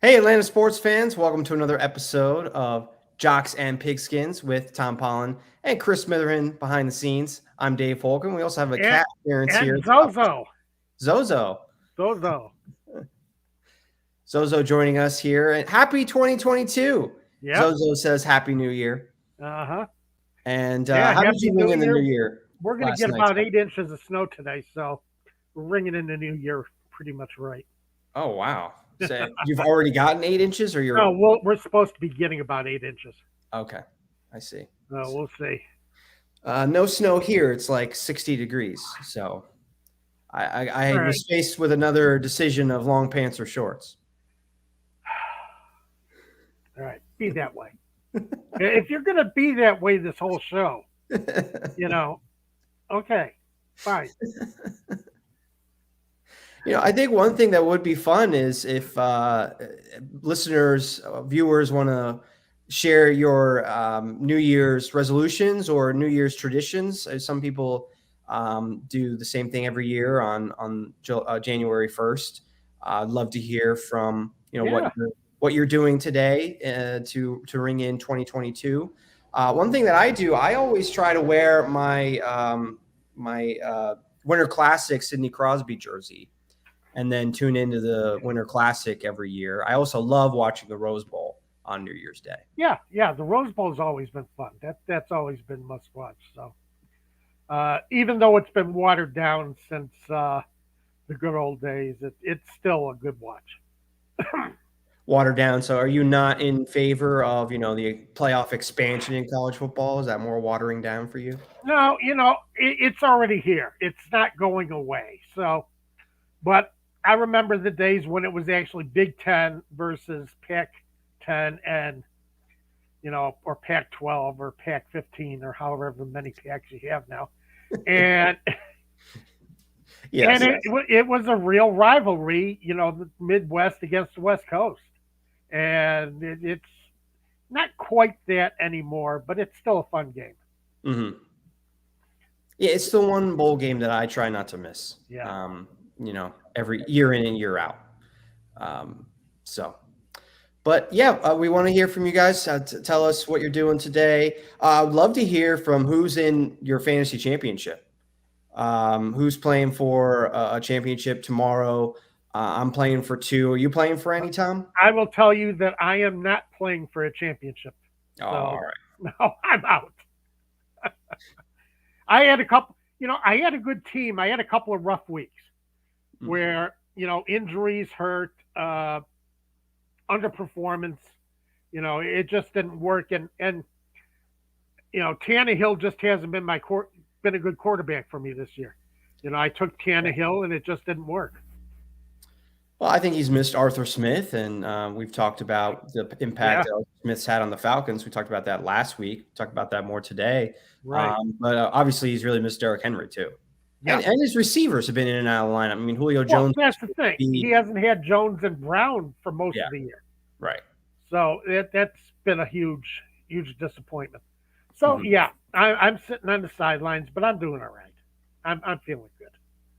Hey, Atlanta sports fans, welcome to another episode of Jocks and Pigskins with Tom Pollen and Chris Smitherman behind the scenes. I'm Dave Holcomb. We also have a And, cat appearance here. and Zozo. Zozo. Zozo. Zozo joining us here. And happy 2022. Yep. Zozo says Happy New Year. Uh-huh. And how did you ring in the new year? We're going to get about 8 inches of snow today, so we're ringing in the new year pretty much right. Oh, wow. So you've already gotten 8 inches, or you're? No, we're supposed to be getting about 8 inches. Okay, I see. We'll see. No snow here. It's like 60 degrees. So I was faced with another decision of long pants or shorts. All right, be that way. If you're going to be that way this whole show, okay, fine. I think one thing that would be fun is if listeners, viewers want to share your New Year's resolutions or New Year's traditions. Some people do the same thing every year on January 1st. I'd love to hear from what you're doing today to ring in 2022. One thing that I do, I always try to wear my Winter Classic Sidney Crosby jersey, and then tune into the Winter Classic every year. I also love watching the Rose Bowl on New Year's Day. Yeah, the Rose Bowl's always been fun. That's always been must watch. So even though it's been watered down since the good old days, it's still a good watch. Watered down. So are you not in favor of, the playoff expansion in college football? Is that more watering down for you? No, it's already here. It's not going away. So, but I remember the days when it was actually Big Ten versus Pac-10 and, or Pac-12 or Pac-15 or however many Pacs you have now. And yes, and it was a real rivalry, the Midwest against the West Coast. And it's not quite that anymore, but it's still a fun game. Mm-hmm. Yeah, it's the one bowl game that I try not to miss. Yeah. Every year in and year out. We want to hear from you guys. Tell us what you're doing today. I'd love to hear from who's in your fantasy championship. Who's playing for a championship tomorrow? I'm playing for 2. Are you playing for any, Tom? I will tell you that I am not playing for a championship. So, all right. No, I'm out. I had a couple, I had a good team. I had a couple of rough weeks where, injuries hurt, underperformance, it just didn't work. And Tannehill just hasn't been been a good quarterback for me this year. I took Tannehill and it just didn't work. Well, I think he's missed Arthur Smith, and we've talked about the impact that Arthur Smith's had on the Falcons. We talked about that last week. We talked about that more today. Right. But obviously, he's really missed Derrick Henry, too. Yeah. And his receivers have been in and out of the lineup. I mean, Julio Jones. That's the thing. He hasn't had Jones and Brown for most of the year. Right. So that's been a huge, huge disappointment. So, I'm sitting on the sidelines, but I'm doing all right. I'm feeling good.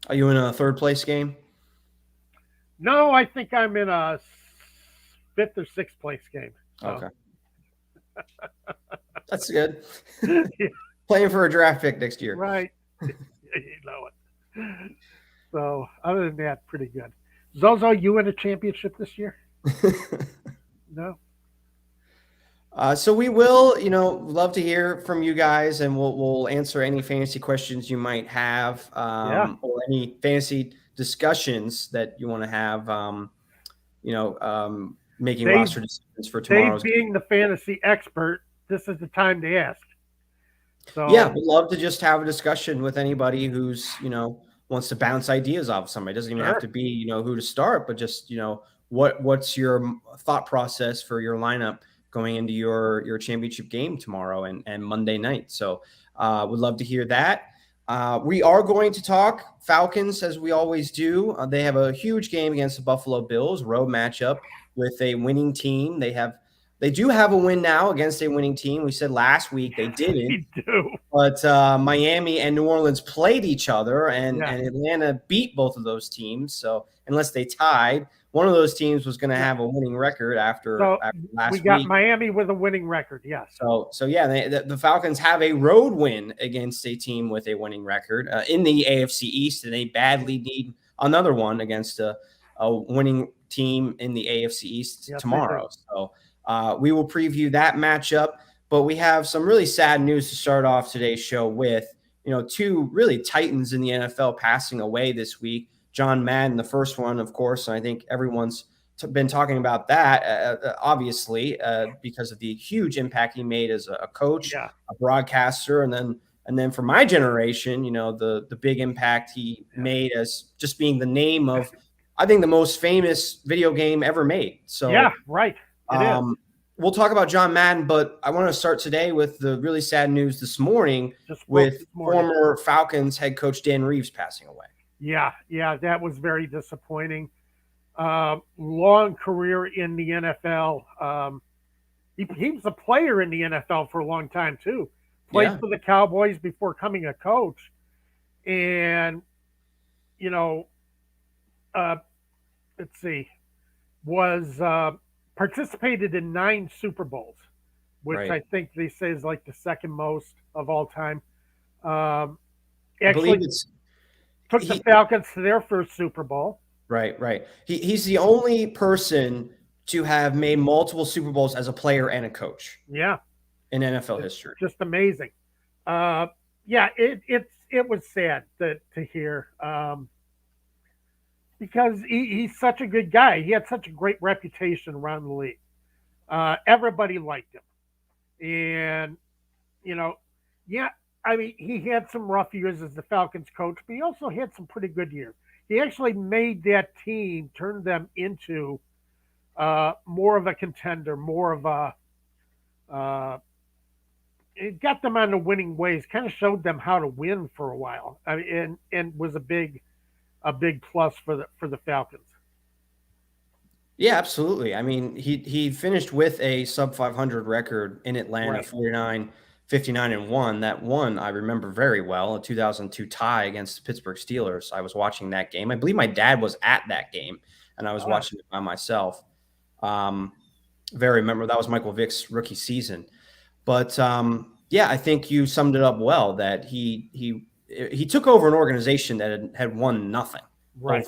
Are you in a third-place game? No, I think I'm in a 5th or 6th place game. So. Okay. That's good. Playing for a draft pick next year. Right. You know it. So, other than that, pretty good. Zozo, you in a championship this year? No? So we will, love to hear from you guys, and we'll answer any fantasy questions you might have, or any fantasy discussions that you want to have, making roster decisions for tomorrow's game. Being the fantasy expert, this is the time to ask. So we'd love to just have a discussion with anybody who's, wants to bounce ideas off of somebody. It doesn't even have to be, who to start, but just, what's your thought process for your lineup going into your championship game tomorrow and Monday night. So would love to hear that. We are going to talk Falcons, as we always do. They have a huge game against the Buffalo Bills, road matchup with a winning team. They do have a win now against a winning team. We said last week they didn't. They do. But Miami and New Orleans played each other, and Atlanta beat both of those teams. So unless they tied, one of those teams was going to have a winning record after So we last got week. Miami with a winning record. Yes. So yeah, the Falcons have a road win against a team with a winning record in the AFC East, and they badly need another one against a winning team in the AFC East Yes, tomorrow. So we will preview that matchup. But we have some really sad news to start off today's show with. Two really titans in the NFL passing away this week. John Madden, the first one, of course, and I think everyone's been talking about that, obviously, because of the huge impact he made as a coach, Yeah. a broadcaster, and then for my generation, the big impact he made as just being the name of, I think, the most famous video game ever made. So yeah, right. It is. We'll talk about John Madden, but I want to start today with the really sad news this morning with former Falcons head coach Dan Reeves passing away. Yeah, that was very disappointing. Long career in the NFL. He was a player in the NFL for a long time too. Played for the Cowboys before becoming a coach, and let's see, was participated in 9 Super Bowls, which I think they say is like the second most of all time. Actually, took the Falcons to their first Super Bowl. Right. He's the only person to have made multiple Super Bowls as a player and a coach. Yeah. In NFL history. Just amazing. It was sad to hear because he's such a good guy. He had such a great reputation around the league. Everybody liked him. And, I mean, he had some rough years as the Falcons coach, but he also had some pretty good years. He actually made that team, turned them into more of a contender, more of a it got them on the winning ways, kind of showed them how to win for a while. I mean, and was a big plus for the Falcons. Yeah, absolutely. I mean, he finished with a sub 500 record in Atlanta, 49-59-1. That one I remember very well, a 2002 tie against the Pittsburgh Steelers. I was watching that game. I believe my dad was at that game, and I was watching it by myself. Very memorable. That was Michael Vick's rookie season. But I think you summed it up well. That he took over an organization that had won nothing over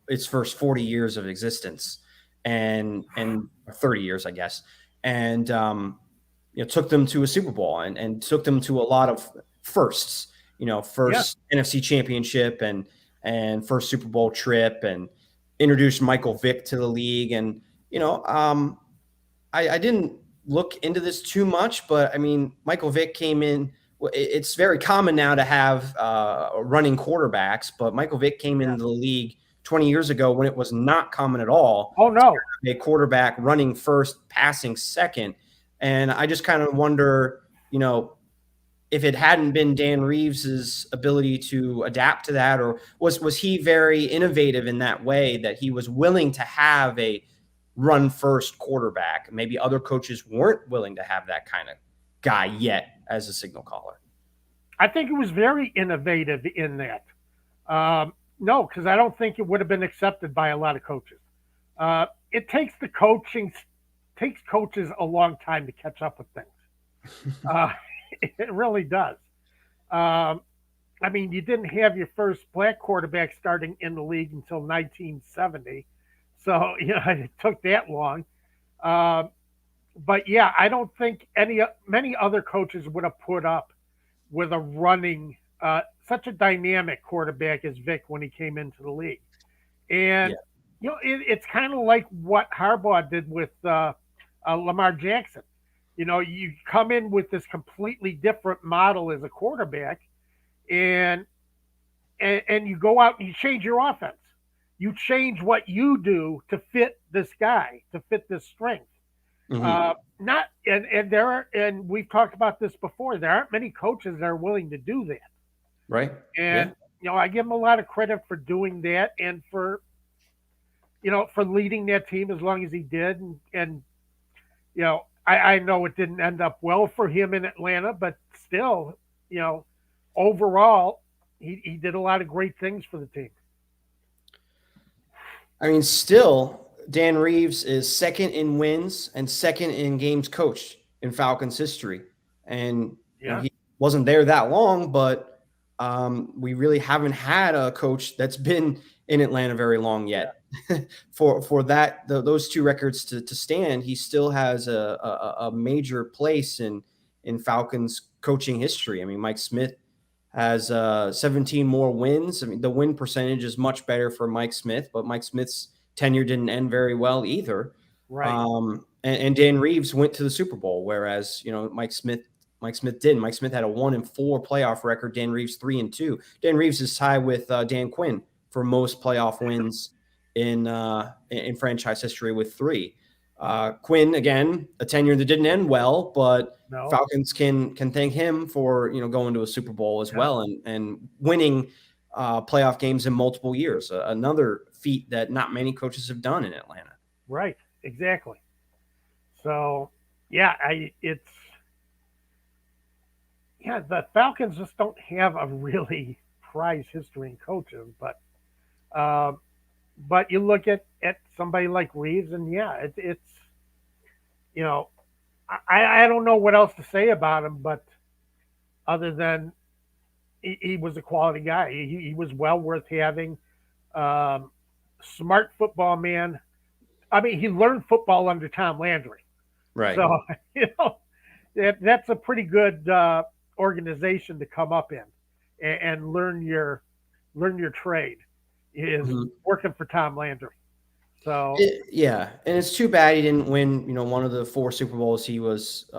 its first 40 years of existence, and 30 years, I guess, and took them to a Super Bowl and took them to a lot of firsts. First NFC Championship and first Super Bowl trip, and introduced Michael Vick to the league. And I didn't look into this too much, but I mean, Michael Vick came in. It's very common now to have running quarterbacks, but Michael Vick came into the league 20 years ago when it was not common at all. Oh, no. A quarterback running first, passing second. And I just kind of wonder, if it hadn't been Dan Reeves's ability to adapt to that, or was he very innovative in that way that he was willing to have a run first quarterback? Maybe other coaches weren't willing to have that kind of guy yet as a signal caller. I think it was very innovative in that. No, because I don't think it would have been accepted by a lot of coaches. It takes coaches a long time to catch up with things. It really does. I mean, you didn't have your first black quarterback starting in the league until 1970. So, it took that long. But yeah, I don't think many other coaches would have put up with a running, such a dynamic quarterback as Vick when he came into the league. And, it's kind of like what Harbaugh did with Lamar Jackson. You come in with this completely different model as a quarterback, and you go out and you change your offense. You change what you do to fit this guy, to fit this strength. Mm-hmm. And we've talked about this before. There aren't many coaches that are willing to do that. Right. And I give him a lot of credit for doing that and for leading that team as long as he did. And I know it didn't end up well for him in Atlanta, but still, overall, he did a lot of great things for the team. I mean, still, Dan Reeves is second in wins and second in games coached in Falcons history. And Yeah, he wasn't there that long, but we really haven't had a coach that's been in Atlanta very long yeah, yet. For that those two records to stand, he still has a major place in Falcons coaching history. I mean, Mike Smith has 17 more wins. I mean, the win percentage is much better for Mike Smith, but Mike Smith's tenure didn't end very well either. right. And Dan Reeves went to the Super Bowl, whereas Mike Smith didn't. Mike Smith had a 1-4 playoff record. Dan Reeves 3-2. Dan Reeves is tied with Dan Quinn for most playoff wins in franchise history with 3. Quinn again, a tenure that didn't end well, but No, Falcons can thank him for going to a Super Bowl as yeah, well and winning playoff games in multiple years. Another feat that not many coaches have done in Atlanta. right, exactly. So, yeah, the Falcons just don't have a really prize history in coaches, uh, but you look at somebody like Reeves, and yeah, it's you know, I don't know what else to say about him, but other than he was a quality guy, he was well worth having. Um, Smart football man. I mean, he learned football under Tom Landry, Right. so that's a pretty good organization to come up in and learn your trade is Mhm. working for Tom Landry. So Yeah, and it's too bad he didn't win. One of the 4 Super Bowls he was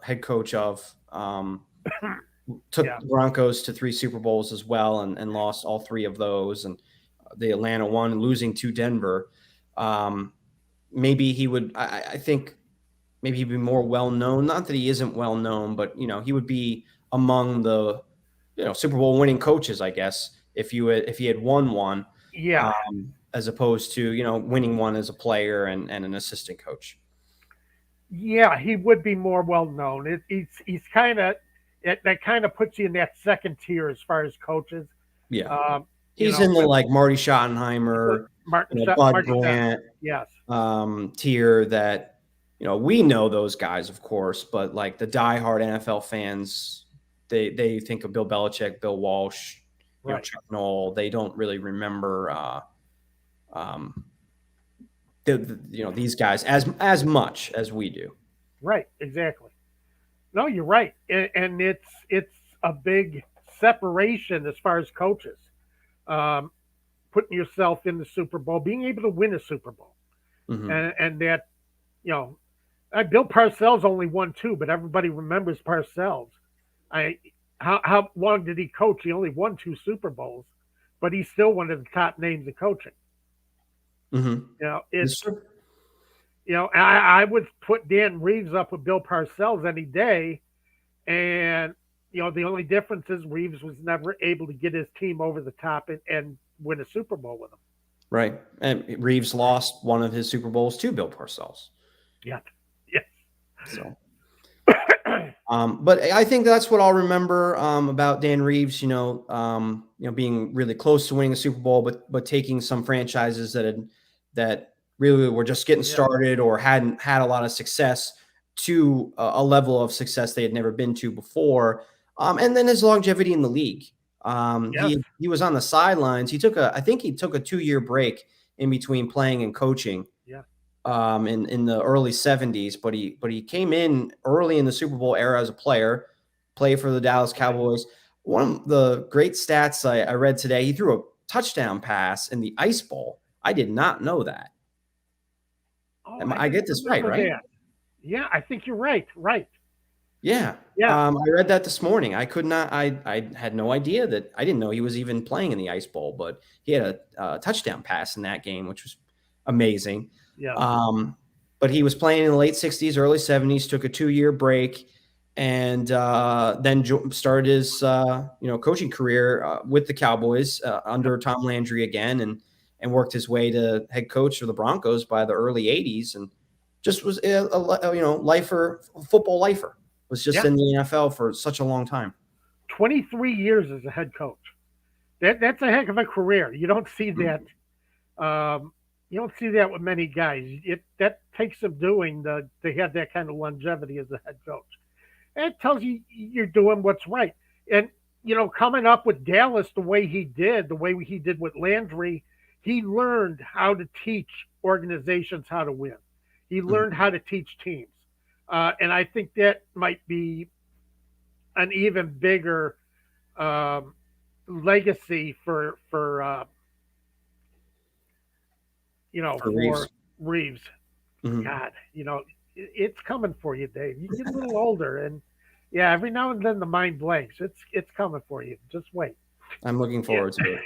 head coach of. Took yeah, the Broncos to 3 Super Bowls as well, and lost all 3 of those. And the Atlanta one, losing to Denver. Um, maybe he would. I think maybe he'd be more well known. Not that he isn't well known, but he would be among the Super Bowl winning coaches, I guess, if he had won one, yeah, as opposed to winning one as a player and an assistant coach. yeah. He would be more well known. He's kind of that kind of puts you in that second tier as far as coaches. Yeah, Um, he's in the with like Marty Schottenheimer, Bud Martin Shot. Grant Yes, tier that we know those guys, of course, but like the diehard NFL fans, they think of Bill Belichick, Bill Walsh, right, Chuck Noll. They don't really remember um, these guys as much as we do. right, exactly. No, you're right, and it's a big separation as far as coaches. Um, Putting yourself in the Super Bowl, being able to win a Super Bowl, Hmm. and that you know, Bill Parcells only won 2, but everybody remembers Parcells. I how long did he coach? He only won 2 Super Bowls, but he's still one of the top names in coaching. Hmm. It's It's true. I would put Dan Reeves up with Bill Parcells any day, and the only difference is Reeves was never able to get his team over the top and win a Super Bowl with them. Right. And Reeves lost one of his Super Bowls to Bill Parcells. Yeah, yeah, So, but I think that's what I'll remember about Dan Reeves. Being really close to winning a Super Bowl, but taking some franchises that really were just getting yeah, started or hadn't had a lot of success to a level of success they had never been to before. And then his longevity in the league. yes, He was on the sidelines. I think he took a 2-year break in between playing and coaching yeah, in the early 70s, but he came in early in the Super Bowl era as a player, played for the Dallas right. Cowboys. One of the great stats I read today, he threw a touchdown pass in the Ice Bowl. I did not know that. Oh, I I didn't get this right, remember right? that. Yeah, I think you're right. Right. Yeah. Yeah, I read that this morning. I could not. I had no idea that. I didn't know he was even playing in the Ice Bowl, but he had a touchdown pass in that game, which was amazing. yes, Um, but he was playing in the late 60s, early 70s. Took a 2-year break, and then started his coaching career with the Cowboys yep, under Tom Landry again, and worked his way to head coach for the Broncos by the early 80s, and just was lifer, football lifer. Was just yeah. in the NFL for such a long time. 23 years as a head coach. That's a heck of a career. You don't see that. Um, You don't see that with many guys. That takes some doing to have that kind of longevity as a head coach. And it tells you you're doing what's right. And coming up with Dallas the way he did, the way he did with Landry, he learned how to teach organizations how to win. He Mhm. learned how to teach teams, and I think that might be an even bigger um, legacy For for Reeves. Reeves. Mhm. God, it's coming for you, Dave. You get a little older, and yeah, every now and then the mind blanks. It's coming for you. Just wait. I'm looking Yeah. forward to it.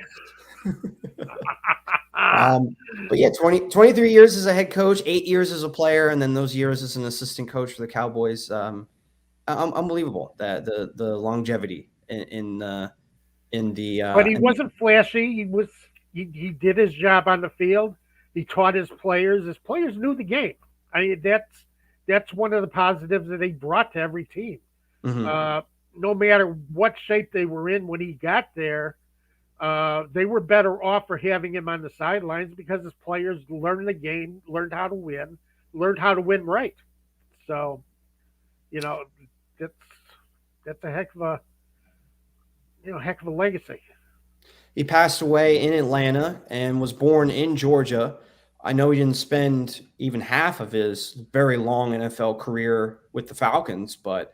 But yeah, 23 years as a head coach, 8 years as a player, and then those years as an assistant coach for the Cowboys. Unbelievable that the longevity But he in the wasn't flashy. He did his job on the field. He taught his players. His players knew the game. I mean, that's one of the positives that he brought to every team. Mhm. Uh, no matter what shape they were in when he got there, they were better off for having him on the sidelines because his players learned the game, learned how to win, learned how to win right. So, you know, that's that's a heck of a legacy. He passed away in Atlanta and was born in Georgia. I know he didn't spend even half of his very long NFL career with the Falcons, but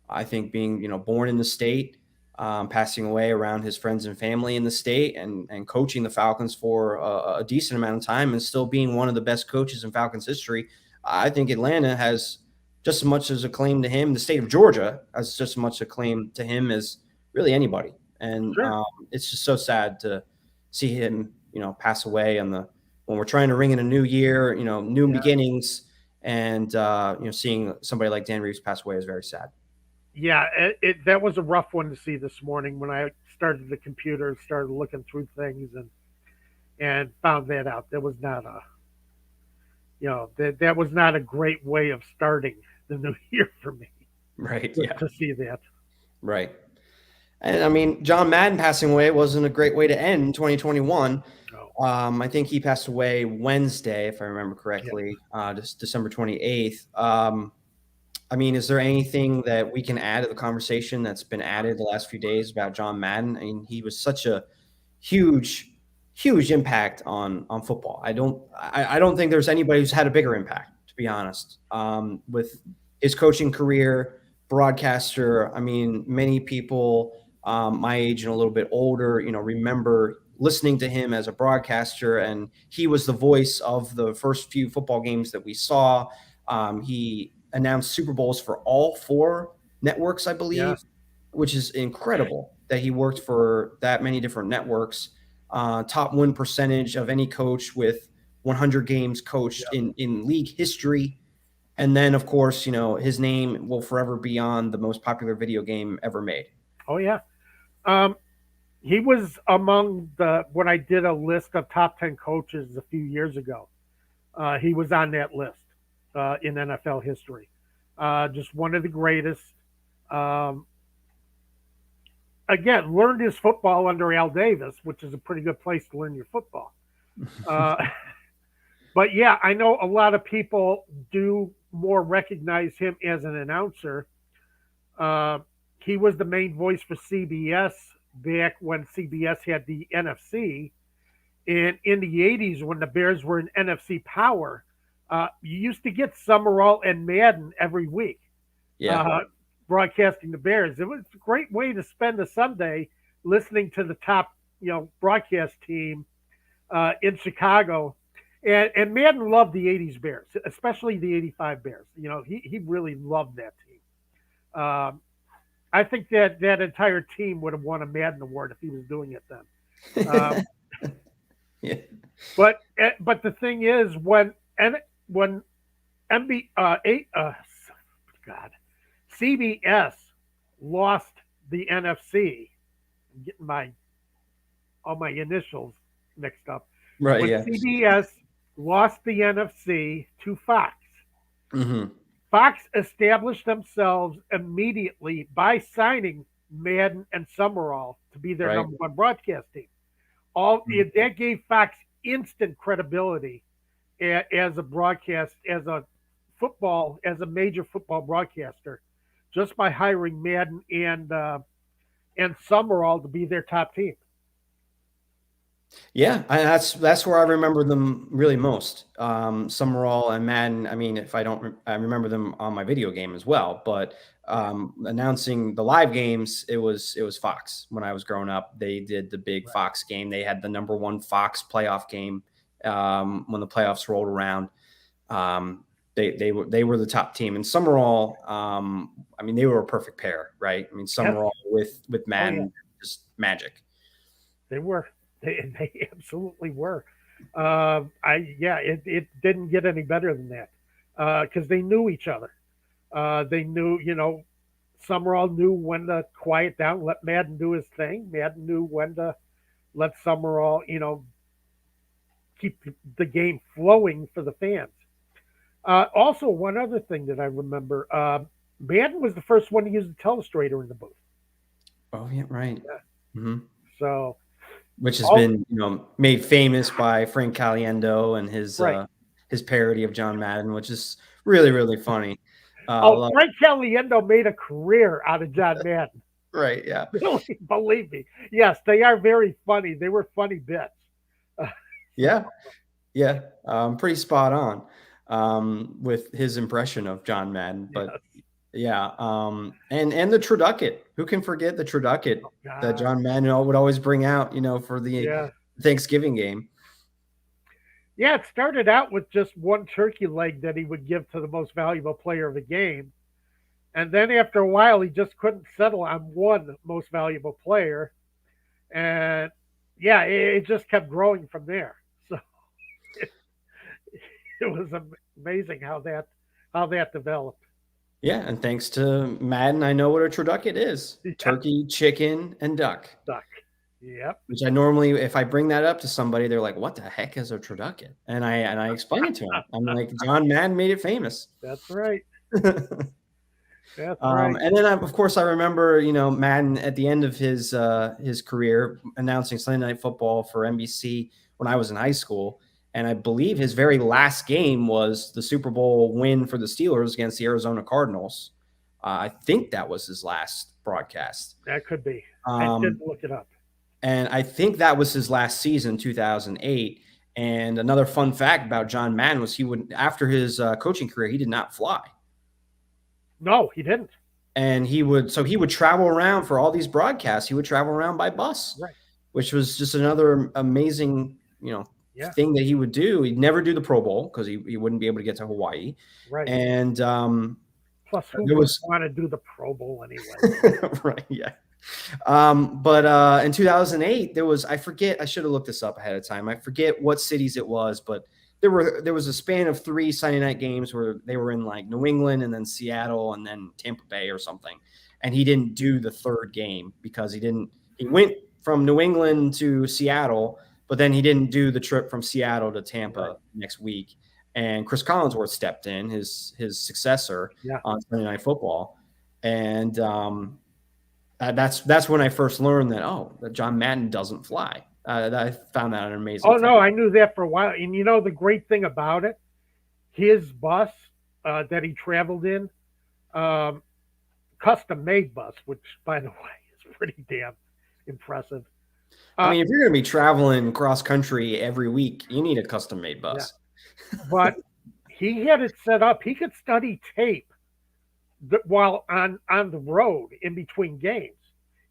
I think being born in the state, passing away around his friends and family in the state, and coaching the Falcons for a decent amount of time, and still being one of the best coaches in Falcons history, I think Atlanta has just as much as a claim to him. The state of Georgia has just as much a claim to him as really anybody, and Sure. it's just so sad to see him, pass away on the when we're trying to ring in a new year, new Yeah. beginnings, and seeing somebody like Dan Reeves pass away is very sad. Yeah, that was a rough one to see this morning when I started the computer and started looking through things and found that out. That was not a that was not a great way of starting the new year for me Right. to, Yeah. to see that. Right. And I mean, John Madden passing away wasn't a great way to end 2021. No. I think he passed away Wednesday, if I remember Yeah. correctly, just December 28th. I mean, is there anything that we can add to the conversation that's been added the last few days about John Madden? I mean, he was such a huge, huge impact on football. I don't think there's anybody who's had a bigger impact, to be honest. With his coaching career, broadcaster. I mean, many people my age and a little bit older, remember listening to him as a broadcaster, and he was the voice of the first few football games that we saw. He announced Super Bowls for all four networks, I Yeah. believe, which is incredible that he worked for that many different networks. Top win percentage of any coach with 100 games coached Yeah. in league history. And then, of course, his name will forever be on the most popular video game ever made. Oh yeah. Um, he was among the when I did a list of top 10 coaches a few years ago. He was on that list in NFL history. Just one of the greatest. Um, Again, learned his football under Al Davis, which is a pretty good place to learn your football. Uh, but yeah, I know a lot of people do more recognize him as an announcer. Uh, he was the main voice for CBS back when CBS had the NFC. And in the 80s, when the Bears were in NFC power, you used to get Summerall and Madden every week Yeah. uh, broadcasting the Bears. It was a great way to spend a Sunday listening to the top, broadcast team in Chicago. And Madden loved the 80s Bears, especially the 85 Bears. He really loved that team. I think that entire team would have won a Madden award if he was doing it then. Um, Yeah. but the thing is, when MB eight God CBS lost the NFC, I'm getting my all my initials mixed up. Right. When Yeah. CBS lost the NFC to Fox, Hmm. Fox established themselves immediately by signing Madden and Summerall to be their Right. number one broadcast team. All Mhm. that gave Fox instant credibility as a broadcast, as a major football broadcaster, just by hiring Madden and Summerall to be their top team. Yeah, that's where I remember them really most. Summerall and Madden. I mean, if I don't, I remember them on my video game as well. But Right, announcing the live games, it was Fox when I was growing up. They did the big right. Fox game. They had the number one Fox playoff game when the playoffs rolled around. Um, they were the top team, and Summerall. I mean, they were a perfect pair, right? I mean, Yes. Summerall with Oh yeah. Madden, just magic. They were. They absolutely were. It didn't get any better than that because they knew each other. They knew, Summerall knew when to quiet down, let Madden do his thing. Madden knew when to let Summerall, keep the game flowing for the fans. Also, one other thing that I remember, Madden was the first one to use the telestrator in the booth. Oh yeah, right. Yeah. Hmm. So, Which has all been made famous by Frank Caliendo and right. his parody of John Madden, which is really really funny. I Oh, love Frank Caliendo made a career out of John Madden. right, yeah, Really, believe me. Yes, they are very funny. They were funny bits. Uh, yeah, yeah, pretty spot on with his impression of John Madden. But yes. yeah, and the turducket. Who can forget the turducket Oh, that God. John Madden would always bring out, for the Yeah. Thanksgiving game? Yeah, it started out with just one turkey leg that he would give to the most valuable player of the game. And then after a while, he just couldn't settle on one most valuable player. And yeah, it just kept growing from there. So it, it was amazing how that developed. Yeah, and thanks to Madden, I know what a turducket is: Yeah, turkey, chicken, and duck. duck. Yep. Which I normally, if I bring that up to somebody, they're like, "What the heck is a turducken?" And I explain it to them. I'm like, "John Madden made it famous." That's right. That's right. And then, of course, I remember, Madden at the end of his career announcing Sunday Night Football for NBC when I was in high school, and I believe his very last game was the Super Bowl win for the Steelers against the Arizona Cardinals. I think that was his last broadcast. That could be. I Um, didn't look it up. and I think that was his last season, 2008. And another fun fact about John Madden was he would, after his coaching career, he did not fly. No, he didn't. And he would travel around for all these broadcasts. He would travel around by bus, Right. which was just another amazing, Yeah. thing that he would do. He'd never do the Pro Bowl because he wouldn't be able to get to Hawaii. Right. And Plus, who there would was want to do the Pro Bowl anyway? right, yeah. But in 2008, there was, I forget, I should have looked this up ahead of time. I forget what cities it was, but there was a span of 3 Sunday night games where they were in like New England and then Seattle and then Tampa Bay or something. And he didn't do the third game because he went from New England to Seattle, but then he didn't do the trip from Seattle to Right. Tampa next week. And Chris Collinsworth stepped in, his successor Yeah. on Sunday Night Football. And that's when I first learned that John Madden doesn't fly. I found that an amazing Oh fact. no, I knew that for a while. And the great thing about it, his bus that he traveled in, um, custom made bus, which by the way is pretty damn impressive. I Uh, mean, if you're going to be traveling cross country every week, you need a custom made yeah, bus. but he had it set up. He could study tape while on the road in between games.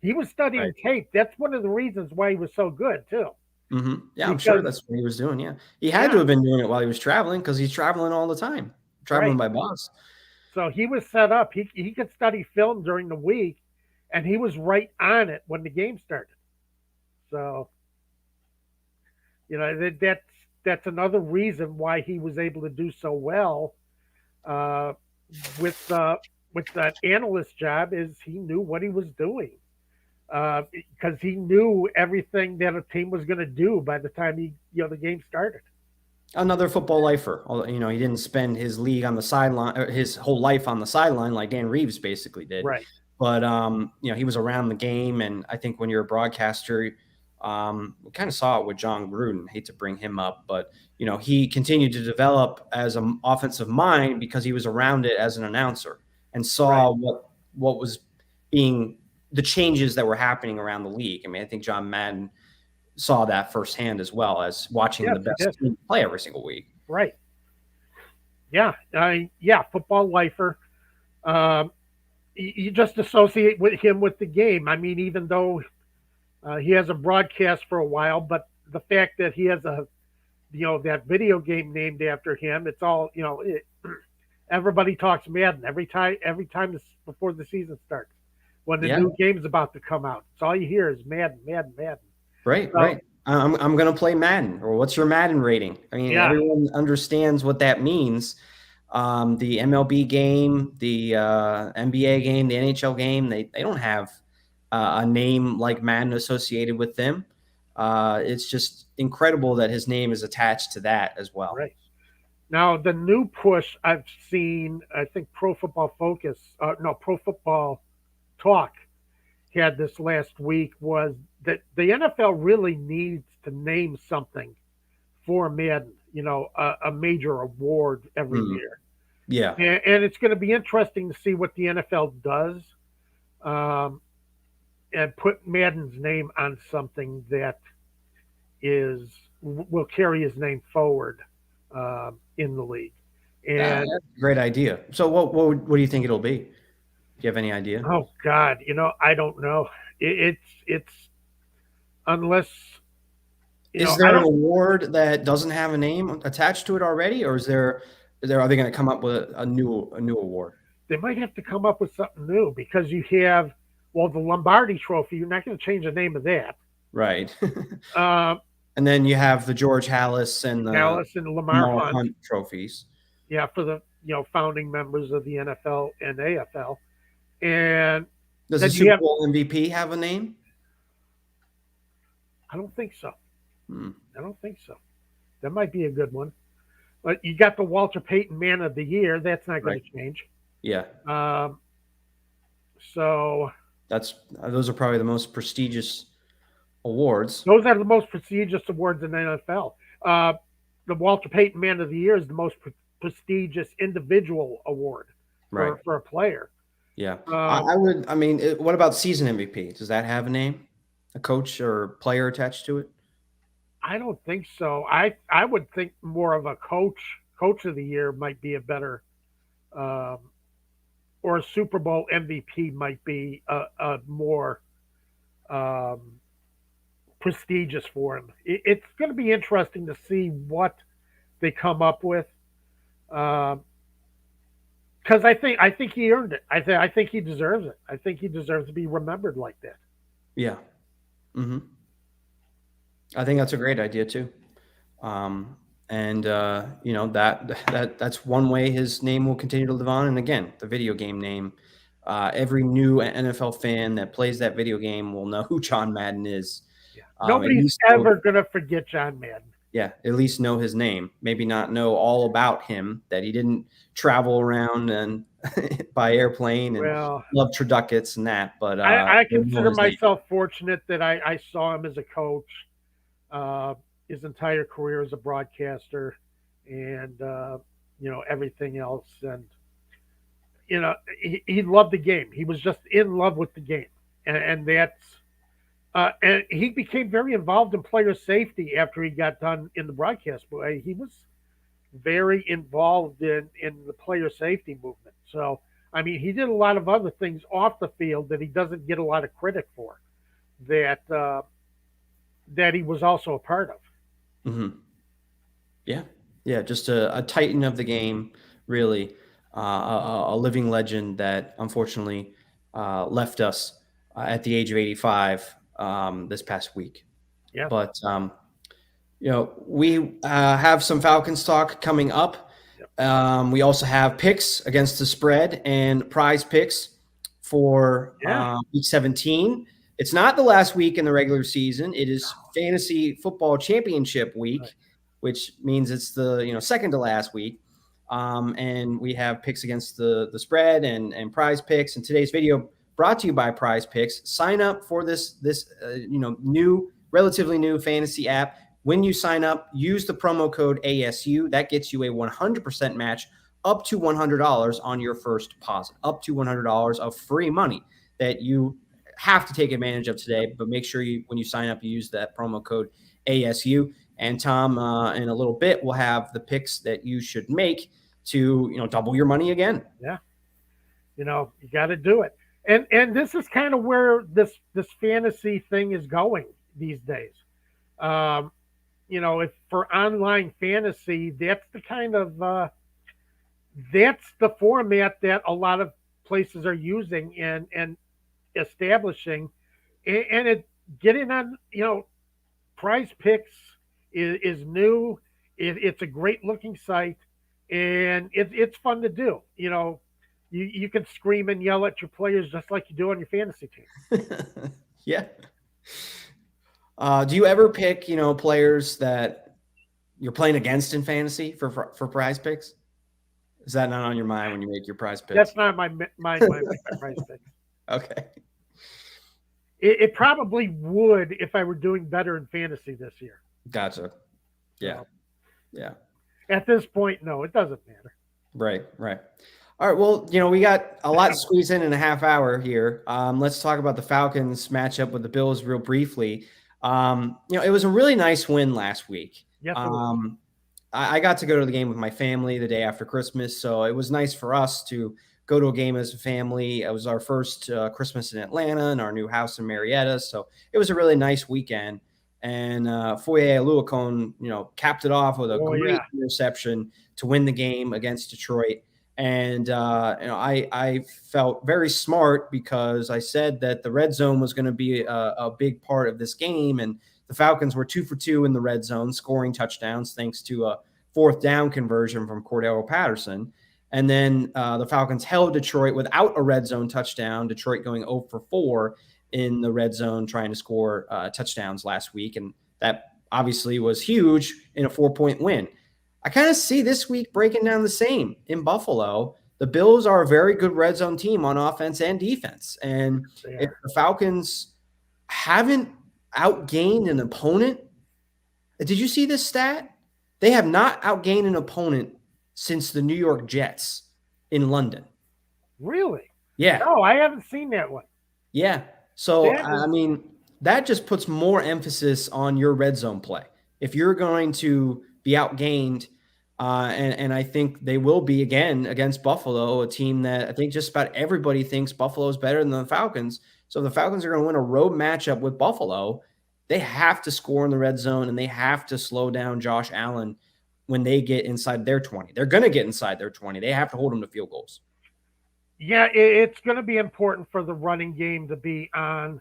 He was studying Right. tape. That's one of the reasons why he was so good too. Yeah, I'm sure Because that's what he was doing. Yeah, he had to yeah, have been doing it while he was traveling because he's traveling all the time, traveling right. by bus. So he was set up. He could study film during the week, and he was right on it when the game started. So that's another reason why he was able to do so well uh, with that analyst job is he knew what he was doing because he knew everything that a team was going to do by the time the game started. Another football lifer. He didn't spend his league on the sideline, or his whole life on the sideline like Dan Reeves basically did. Right. But he was around the game, and I think when you're a broadcaster, we kind of saw it with John Gruden. I hate to bring him up, but he continued to develop as an offensive mind because he was around it as an announcer and Right. saw what was being the changes that were happening around the league. I mean, I think John Madden saw that firsthand as well as watching Yes, the he best did. team play every single week. Right. Yeah. Yeah. Football lifer. Um, you just associate with him with the game. I mean, even though he hasn't broadcast for a while, but the fact that he has that video game named after him, it's all, everybody talks Madden every time before the season starts. When the Yeah, new game's about to come out, it's all you hear is Madden, Madden, Madden. right, So right. I'm going to play Madden, or what's your Madden rating? I mean, yeah, everyone understands what that means. The MLB game, the NBA game, the NHL game, they don't have a name like Madden associated with them. It's just incredible that his name is attached to that as well. right. Now the new push I've seen, I think Pro Football Focus, no, Pro Football Talk had this last week was that the NFL really needs to name something for Madden, a major award every Hmm. year. Yeah. And it's going to be interesting to see what the NFL does um, and put Madden's name on something that will carry his name forward in the league. And That's a great idea. So what do you think it'll be? Do you have any idea? oh God, I don't know. It's unless Is I there an don't. award that doesn't have a name attached to it already, or are they going to come up with a new award? They might have to come up with something new because you have the Lombardi Trophy. You're not going to change the name of that. Right. Um, And then you have the George Hallis and the Dallas and Lamar Lamar Hunt, Hunt trophies. yeah, for the founding members of the NFL and AFL, and Does the then you Super have. Bowl MVP have a name? I don't think so. Hmm. I don't think so. That might be a good one. But you got the Walter Payton Man of the Year. That's not going Right. to change. Yeah. Um, so Those are probably the most prestigious awards. those are the most prestigious awards in the NFL. The Walter Payton Man of the Year is the most prestigious individual award Right. for a player. Yeah. Um, I would. I mean, what about season MVP? Does that have a name? A coach or player attached to it? I don't think so. I would think more of a coach of the year might be a better, um, or a Super Bowl MVP might be a more um, prestigious for him. It's going to be interesting to see what they come up with. Because I think he earned it. I think he deserves it. I think he deserves to be remembered like that. Yeah. Hmm. I think that's a great idea too. And that's one way his name will continue to live on. And again, the video game name. Every new NFL fan that plays that video game will know who John Madden is. Yeah, At nobody's least ever going to forget John Madden. yeah, at least know his name. Maybe not know all about him, that he didn't travel around and by airplane and Well, love turduckets and that, but I they'll know consider his name. myself fortunate that I saw him as a coach, uh, his entire career as a broadcaster, and everything else. And he loved the game. He was just in love with the game, and that's and he became very involved in player safety after he got done in the broadcast. He was very involved in the player safety movement. So I mean, he did a lot of other things off the field that he doesn't get a lot of credit for. That he was also a part of. Hmm. Yeah, yeah, just a titan of the game, really, a living legend that unfortunately left us at the age of 85 this past week. Yeah, But we have some Falcons talk coming up. yep. We also have picks against the spread and prize picks for Yeah. week 17. It's not the last week in the regular season. It is fantasy football championship week, Right. which means it's the second to last week. And we have picks against the spread and prize picks. And today's video brought to you by Prize Picks. Sign up for this relatively new fantasy app When you sign up, use the promo code ASU. That gets you a 100% match up to $100 on your first deposit, up to $100 of free money that you have to take advantage of today. But make sure you, when you sign up, you use that promo code ASU. And Tom, in a little bit, we'll have the picks that you should make to, double your money again. Yeah. You got to do it. And this is kind of where this fantasy thing is going these days. If for online fantasy, that's the kind of that's the format that a lot of places are using and establishing, and it getting on. Prize Picks is new. It's a great looking site, and it's fun to do. You can scream and yell at your players just like you do on your fantasy team. Yeah. Do you ever pick, players that you're playing against in fantasy for Prize Picks? Is that not on your mind when you make your Prize Picks? That's not my Prize Picks. Okay. It probably would if I were doing better in fantasy this year. Gotcha. Yeah. So, yeah. At this point, no, it doesn't matter. Right. All right. Well, we got a lot squeezed in a half hour here. Let's talk about the Falcons matchup with the Bills real briefly. It was a really nice win last week. Yes, I got to go to the game with my family the day after Christmas, so it was nice for us to go to a game as a family. It was our first Christmas in Atlanta and our new house in Marietta, so it was a really nice weekend. And Foye Oluokun, capped it off with a great interception to win the game against Detroit. And I felt very smart because I said that the red zone was going to be a big part of this game, and the Falcons were 2 for 2 in the red zone, scoring touchdowns thanks to a fourth down conversion from Cordero Patterson. And then the Falcons held Detroit without a red zone touchdown, Detroit going 0 for 4 in the red zone trying to score touchdowns last week. And that obviously was huge in a 4-point win. I kind of see this week breaking down the same in Buffalo. The Bills are a very good red zone team on offense and defense. And if the Falcons haven't outgained an opponent, did you see this stat? They have not outgained an opponent since the New York Jets in London. Really? Yeah. No, I haven't seen that one. Yeah. So, that just puts more emphasis on your red zone play. If you're going to be outgained, and I think they will be again against Buffalo, a team that I think just about everybody thinks Buffalo is better than the Falcons. So if the Falcons are going to win a road matchup with Buffalo, they have to score in the red zone and they have to slow down Josh Allen when they get inside their 20. They're going to get inside their 20. They have to hold them to field goals. Yeah, it's going to be important for the running game to be on,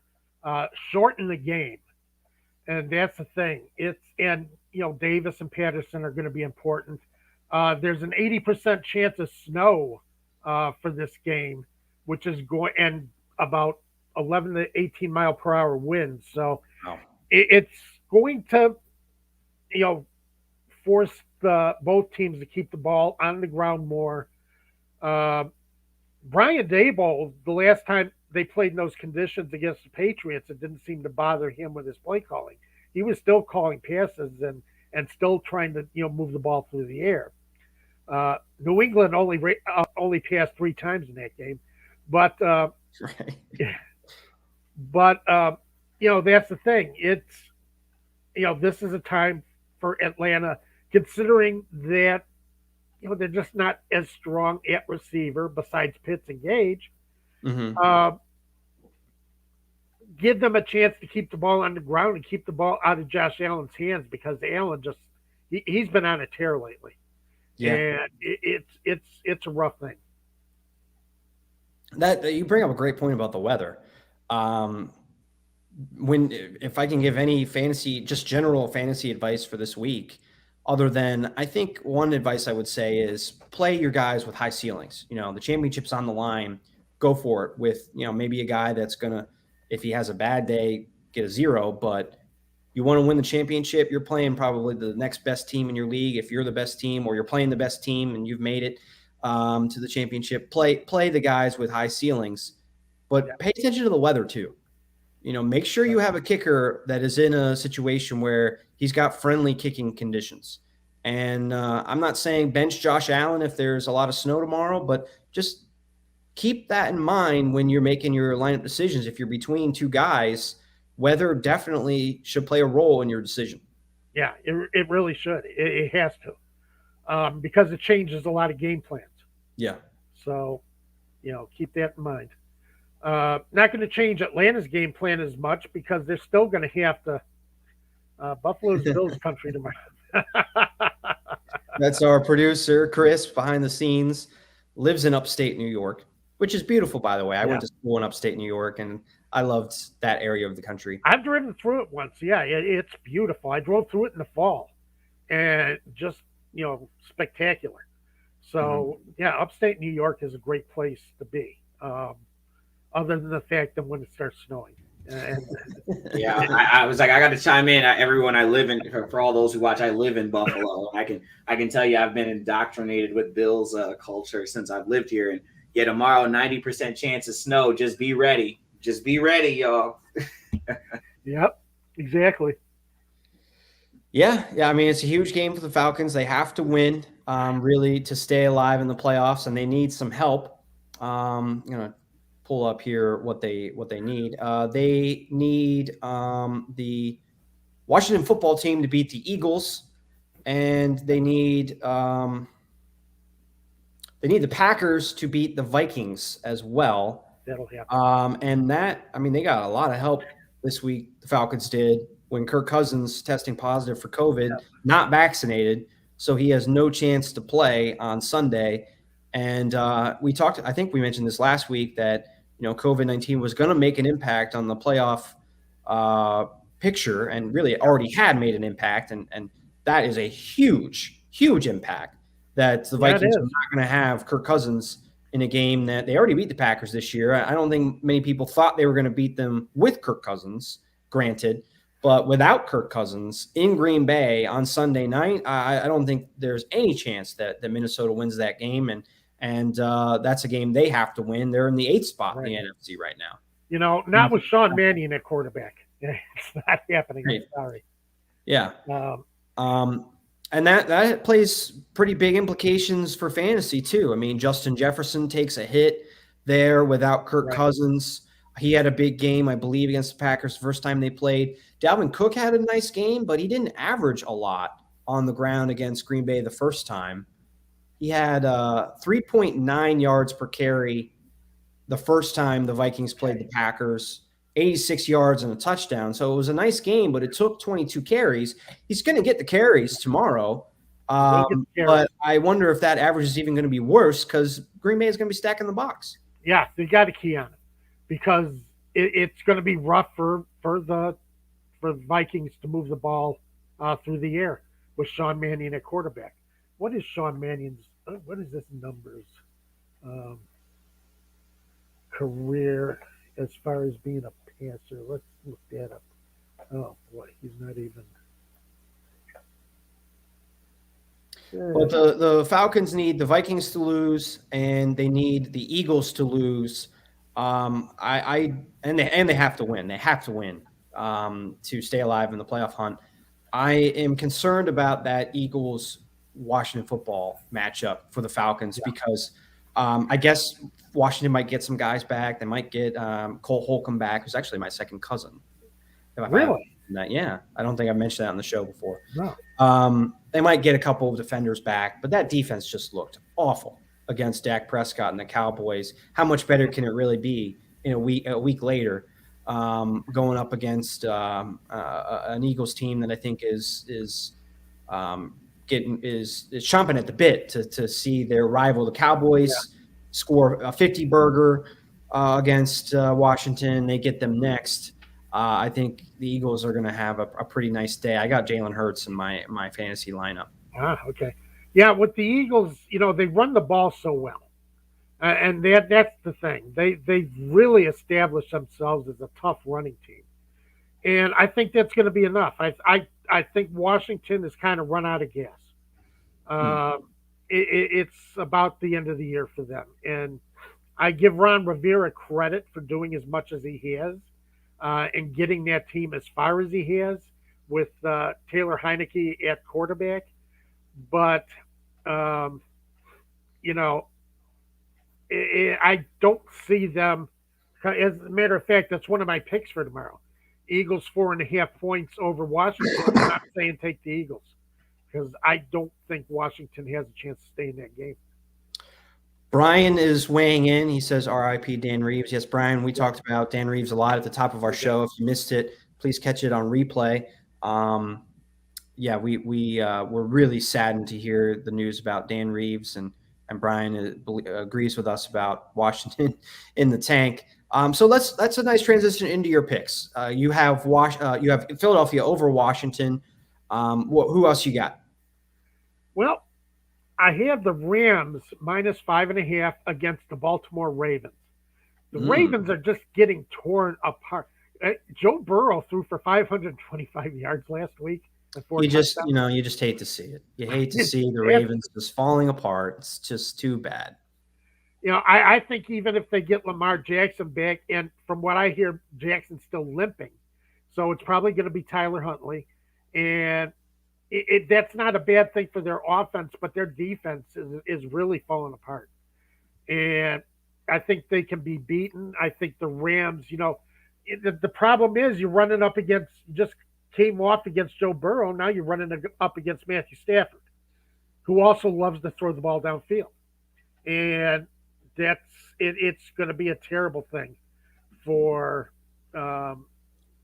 shorten the game. And that's the thing. Davis and Patterson are going to be important. There's an 80% chance of snow for this game, which is going about 11 to 18 mile per hour winds. So it's going to, force both teams to keep the ball on the ground more. Brian Daboll, the last time they played in those conditions against the Patriots, it didn't seem to bother him with his play calling. He was still calling passes and still trying to move the ball through the air. New England only passed 3 times in that game, but that's the thing. It's this is a time for Atlanta, considering that they're just not as strong at receiver besides Pitts and Gage. Mm-hmm. Give them a chance to keep the ball on the ground and keep the ball out of Josh Allen's hands, because Allen he's been on a tear lately. Yeah, and it's a rough thing. That you bring up a great point about the weather. If I can give any general fantasy advice for this week, other than I think one advice I would say is play your guys with high ceilings. The championship's on the line, go for it with, maybe a guy that's going to, if he has a bad day, get a 0, but you want to win the championship, you're playing probably the next best team in your league. If you're the best team or you're playing the best team and you've made it to the championship, play the guys with high ceilings, but pay attention to the weather too. make sure you have a kicker that is in a situation where he's got friendly kicking conditions. And I'm not saying bench Josh Allen if there's a lot of snow tomorrow, but just keep that in mind when you're making your lineup decisions. If you're between two guys, weather definitely should play a role in your decision. Yeah, it really should. It has to, because it changes a lot of game plans. Yeah. So, keep that in mind. Not going to change Atlanta's game plan as much because they're still going to have to. Buffalo's Bills country tomorrow. That's our producer, Chris, behind the scenes, lives in upstate New York, which is beautiful, by the way. I went to school in upstate New York, and I loved that area of the country. I've driven through it once. Yeah, it's beautiful. I drove through it in the fall, and just spectacular. So yeah, upstate New York is a great place to be. Other than the fact that when it starts snowing. And, yeah, I was like, I got to chime in. Everyone, I live in. For all those who watch, I live in Buffalo. I can tell you, I've been indoctrinated with Bills culture since I've lived here. And yeah, tomorrow, 90% chance of snow. Just be ready. Just be ready, y'all. Yep, exactly. Yeah. I mean, it's a huge game for the Falcons. They have to win, really, to stay alive in the playoffs, and they need some help. Pull up here what they need. They need the Washington football team to beat the Eagles, and they need the Packers to beat the Vikings as well. That'll happen. And that, I mean, they got a lot of help this week. The Falcons did when Kirk Cousins testing positive for COVID, not vaccinated, so he has no chance to play on Sunday. And I think we mentioned this last week that COVID-19 was going to make an impact on the playoff picture, and really already had made an impact, and that is a huge, huge impact that the Vikings are not going to have Kirk Cousins in a game that they already beat the Packers this year. I don't think many people thought they were going to beat them with Kirk Cousins, granted, but without Kirk Cousins in Green Bay on Sunday night, I don't think there's any chance that Minnesota wins that game, and that's a game they have to win. They're in the 8th spot in the NFC right now. Not with Sean Mannion at quarterback. It's not happening. I'm sorry. Yeah. And that plays pretty big implications for fantasy too. I mean, Justin Jefferson takes a hit there without Kirk Cousins. He had a big game, I believe, against the Packers the first time they played. Dalvin Cook had a nice game, but he didn't average a lot on the ground against Green Bay the first time. He had 3.9 yards per carry the first time the Vikings played the Packers, 86 yards and a touchdown. So it was a nice game, but it took 22 carries. He's going to get the carries tomorrow. But I wonder if that average is even going to be worse because Green Bay is going to be stacking the box. Yeah, they got a key on it because it's going to be rough for the Vikings to move the ball through the air with Sean Mannion at quarterback. What is Sean Mannion's? What is this numbers career as far as being a passer? Let's look that up. Oh boy, he's not even. But the Falcons need the Vikings to lose, and they need the Eagles to lose. And they have to win. They have to win to stay alive in the playoff hunt. I am concerned about that Eagles Washington football matchup for the Falcons because I guess Washington might get some guys back. They might get Cole Holcomb back, who's actually my second cousin. Really? Yeah. I don't think I mentioned that on the show before. No. They might get a couple of defenders back, but that defense just looked awful against Dak Prescott and the Cowboys. How much better can it really be in a week later, going up against an Eagles team that I think is chomping at the bit to see their rival, the Cowboys, score a 50-burger against Washington. They get them next. I think the Eagles are going to have a pretty nice day. I got Jalen Hurts in my fantasy lineup. Okay. Yeah, with the Eagles, they run the ball so well. And that's the thing. They've really established themselves as a tough running team. And I think that's going to be enough. I think Washington has kind of run out of gas. It's about the end of the year for them. And I give Ron Rivera credit for doing as much as he has. and getting that team as far as he has with Taylor Heineke at quarterback. But, um, you know, I don't see them. As a matter of fact, that's one of my picks for tomorrow. Eagles 4.5 points over Washington. I'm saying take the Eagles because I don't think Washington has a chance to stay in that game. Brian is weighing in. He says, RIP Dan Reeves. Yes, Brian, we talked about Dan Reeves a lot at the top of our show. If you missed it, please catch it on replay. Yeah, we're really saddened to hear the news about Dan Reeves, and Brian agrees with us about Washington in the tank. So that's a nice transition into your picks. You have Philadelphia over Washington. Who else you got? Well, I have the Rams minus 5.5 against the Baltimore Ravens. The Ravens are just getting torn apart. Joe Burrow threw for 525 yards last week. You just hate to see it. You hate to see the Ravens just falling apart. It's just too bad. I think even if they get Lamar Jackson back, and from what I hear, Jackson's still limping, so it's probably going to be Tyler Huntley, and that's not a bad thing for their offense, but their defense is really falling apart, and I think they can be beaten. I think the Rams, the problem is you're running up against just came off against Joe Burrow. Now you're running up against Matthew Stafford, who also loves to throw the ball downfield. And it's going to be a terrible thing for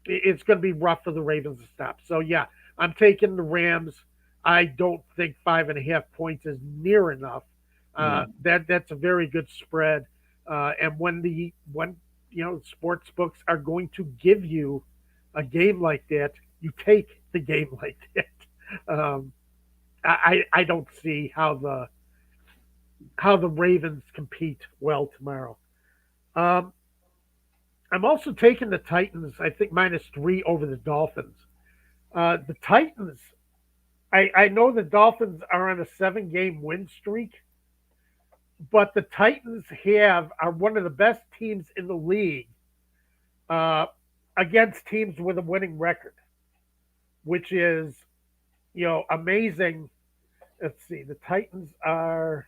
it's going to be rough for the Ravens to stop. So, yeah, I'm taking the Rams. I don't think 5.5 points is near enough. That's a very good spread. And when sports books are going to give you a game like that, you take the game like that. I don't see how the Ravens compete well tomorrow. I'm also taking the Titans, I think -3 over the Dolphins. The Titans, I know the Dolphins are on a 7-game win streak, but the Titans are one of the best teams in the league against teams with a winning record, which is, amazing. Let's see, the Titans are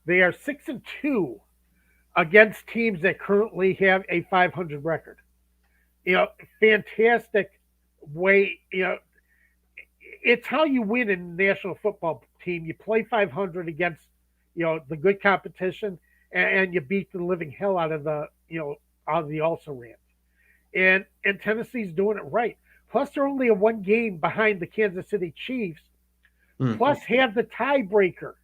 they are 6-2 against teams that currently have a 500 record. Fantastic way. It's how you win in the National Football Team. You play 500 against the good competition, and you beat the living hell out of the also Rams. And Tennessee's doing it right. Plus, they're only a 1 game behind the Kansas City Chiefs. Plus, have the tiebreaker.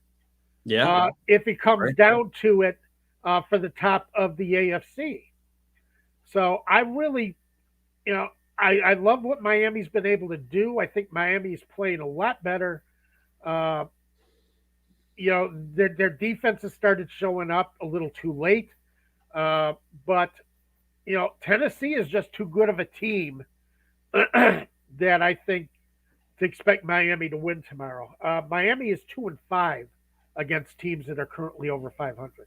Yeah. If it comes down to it for the top of the AFC. So I really, I love what Miami's been able to do. I think Miami's playing a lot better. Their defense has started showing up a little too late. But Tennessee is just too good of a team that I think to expect Miami to win tomorrow. Miami is 2-5 against teams that are currently over 500.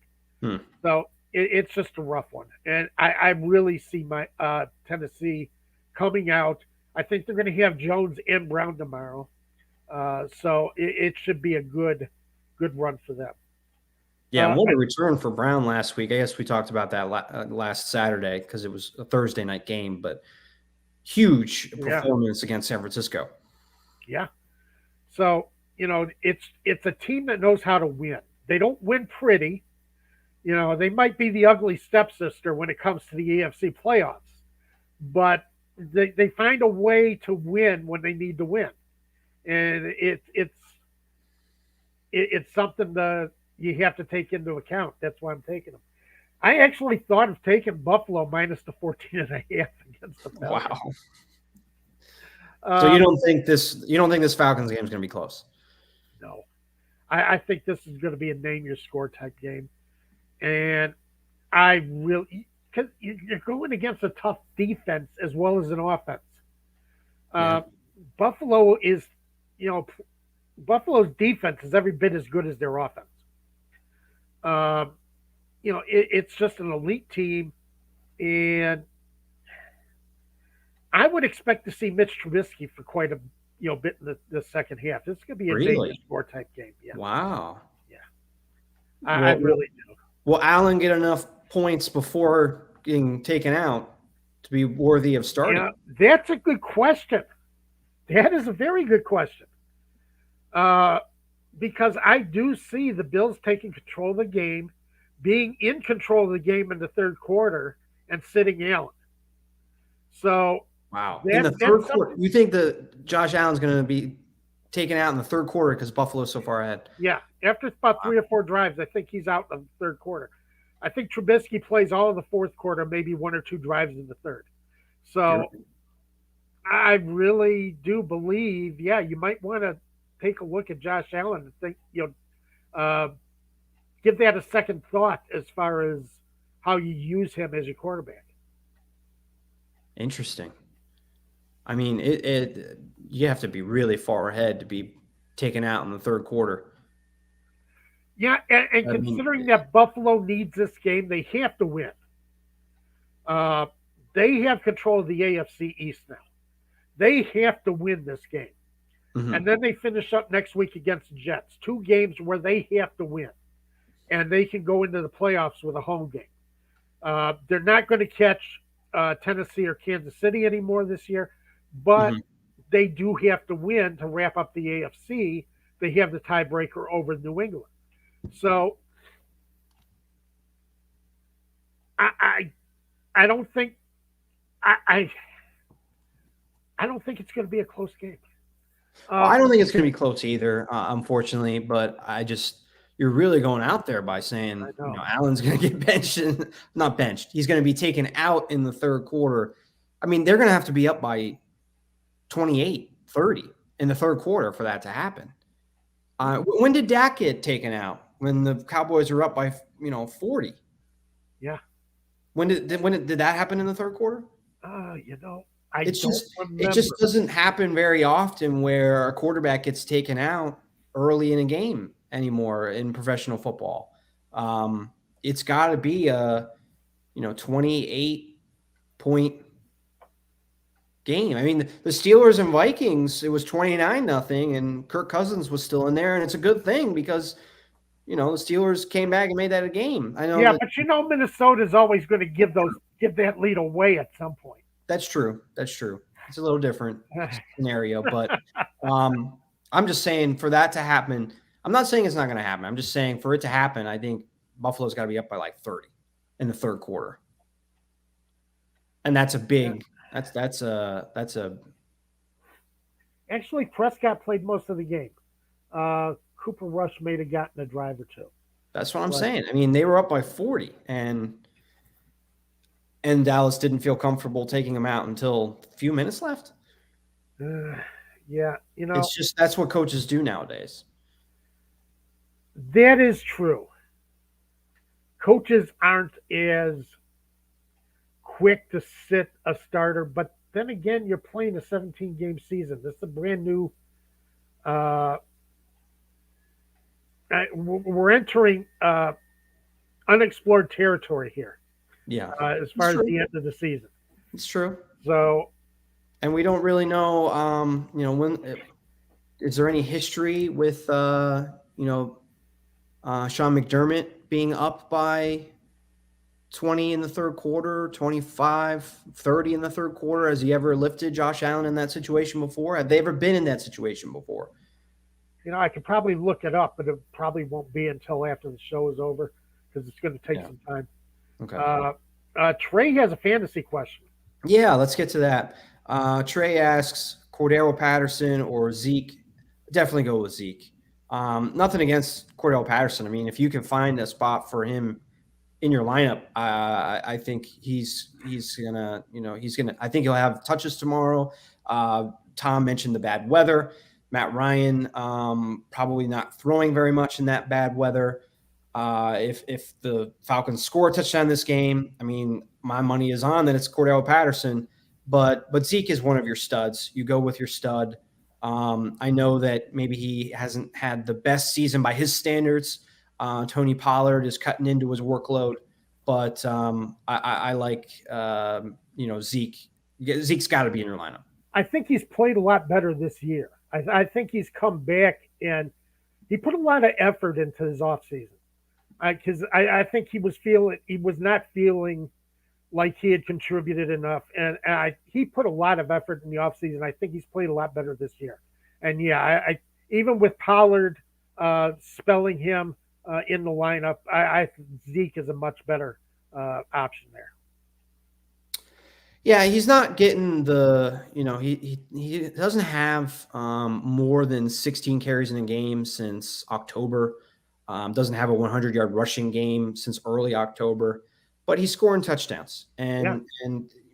So it's just a rough one. And I really see my Tennessee coming out. I think they're going to have Jones and Brown tomorrow. So it should be a good run for them. Yeah, what a return for Brown last week. I guess we talked about that last Saturday because it was a Thursday night game, but huge performance against San Francisco. Yeah. So, it's a team that knows how to win. They don't win pretty. They might be the ugly stepsister when it comes to the AFC playoffs, but they find a way to win when they need to win. And it's something that you have to take into account. That's why I'm taking them. I actually thought of taking Buffalo minus the 14.5 against the Falcons. Wow. So you don't think this Falcons game is going to be close? No. I think this is going to be a name your score type game. And I really, because you're going against a tough defense as well as an offense. Buffalo is, Buffalo's defense is every bit as good as their offense. it's just an elite team, and I would expect to see Mitch Trubisky for quite a bit in the second half. This could be a Really? Vegas score type game. Yeah, Wow. yeah, I Well, really do. will Allen get enough points before getting taken out to be worthy of starting? Yeah, that's a good question. That is a very good question. Uh, because I do see the Bills taking control of the game, being in control of the game in the third quarter, and sitting Allen. So Wow. In the that's third quarter, you think that Josh Allen's going to be taken out in the third quarter because Buffalo's so far ahead? yeah. After about 3 or 4 drives, I think he's out in the third quarter. I think Trubisky plays all of the fourth quarter, maybe 1 or 2 drives in the third. So I really do believe, yeah, you might want to take a look at Josh Allen and think, give that a second thought as far as how you use him as your quarterback. Interesting. I mean, you have to be really far ahead to be taken out in the third quarter. Yeah, and considering that Buffalo needs this game, they have to win. They have control of the AFC East now. They have to win this game. Mm-hmm. And then they finish up next week against the Jets. 2 games where they have to win. And they can go into the playoffs with a home game. They're not going to catch Tennessee or Kansas City anymore this year, but they do have to win to wrap up the AFC. They have the tiebreaker over New England. So I don't think I don't think it's going to be a close game. I don't think it's going to be close either, unfortunately. But you're really going out there by saying Allen's going to get benched, not benched. He's going to be taken out in the third quarter. I mean, they're going to have to be up by 28, 30 in the third quarter for that to happen. When did Dak get taken out? When the Cowboys were up by 40. Yeah. When did that happen in the third quarter? It just doesn't happen very often where a quarterback gets taken out early in a game anymore in professional football. It's got to be a 28-point game. I mean, the Steelers and Vikings, it was 29-0, and Kirk Cousins was still in there, and it's a good thing because the Steelers came back and made that a game. I know. Yeah, but Minnesota's always going to give that lead away at some point. That's true. It's a little different scenario, but I'm just saying for that to happen, I'm not saying it's not going to happen. I'm just saying for it to happen, I think Buffalo's got to be up by like 30 in the third quarter. And that's a big, that's a. Actually, Prescott played most of the game. Cooper Rush may have gotten a drive or two. That's what I'm saying. I mean, they were up by 40 and Dallas didn't feel comfortable taking him out until a few minutes left. Yeah, it's just that's what coaches do nowadays. That is true. Coaches aren't as quick to sit a starter, but then again, you're playing a 17-game season. This is a brand new. We're entering unexplored territory here. Yeah, as far as the end of the season, it's true. So, and we don't really know. When is there any history with Sean McDermott being up by 20 in the third quarter, 25, 30 in the third quarter? Has he ever lifted Josh Allen in that situation before? Have they ever been in that situation before? I could probably look it up, but it probably won't be until after the show is over because it's going to take some time. Okay. Trey has a fantasy question. Yeah, let's get to that. Trey asks Cordero Patterson or Zeke. Definitely go with Zeke. Nothing against Cordero Patterson. I mean, if you can find a spot for him in your lineup, I think he's gonna. I think he'll have touches tomorrow. Tom mentioned the bad weather. Matt Ryan probably not throwing very much in that bad weather. If the Falcons score a touchdown this game, I mean, my money is on that it's Cordero Patterson, but Zeke is one of your studs. You go with your stud. I know that maybe he hasn't had the best season by his standards Tony Pollard is cutting into his workload, but I like Zeke. Zeke's got to be in your lineup. I think he's played a lot better this year. I think he's come back and he put a lot of effort into his offseason. Because I think he was not feeling like he had contributed enough, and he put a lot of effort in the offseason. I think he's played a lot better this year. And yeah, I even with Pollard spelling him in the lineup, I think Zeke is a much better option there. Yeah, he's not getting he doesn't have more than 16 carries in a game since October. Doesn't have a 100-yard rushing game since early October, but he's scoring touchdowns. And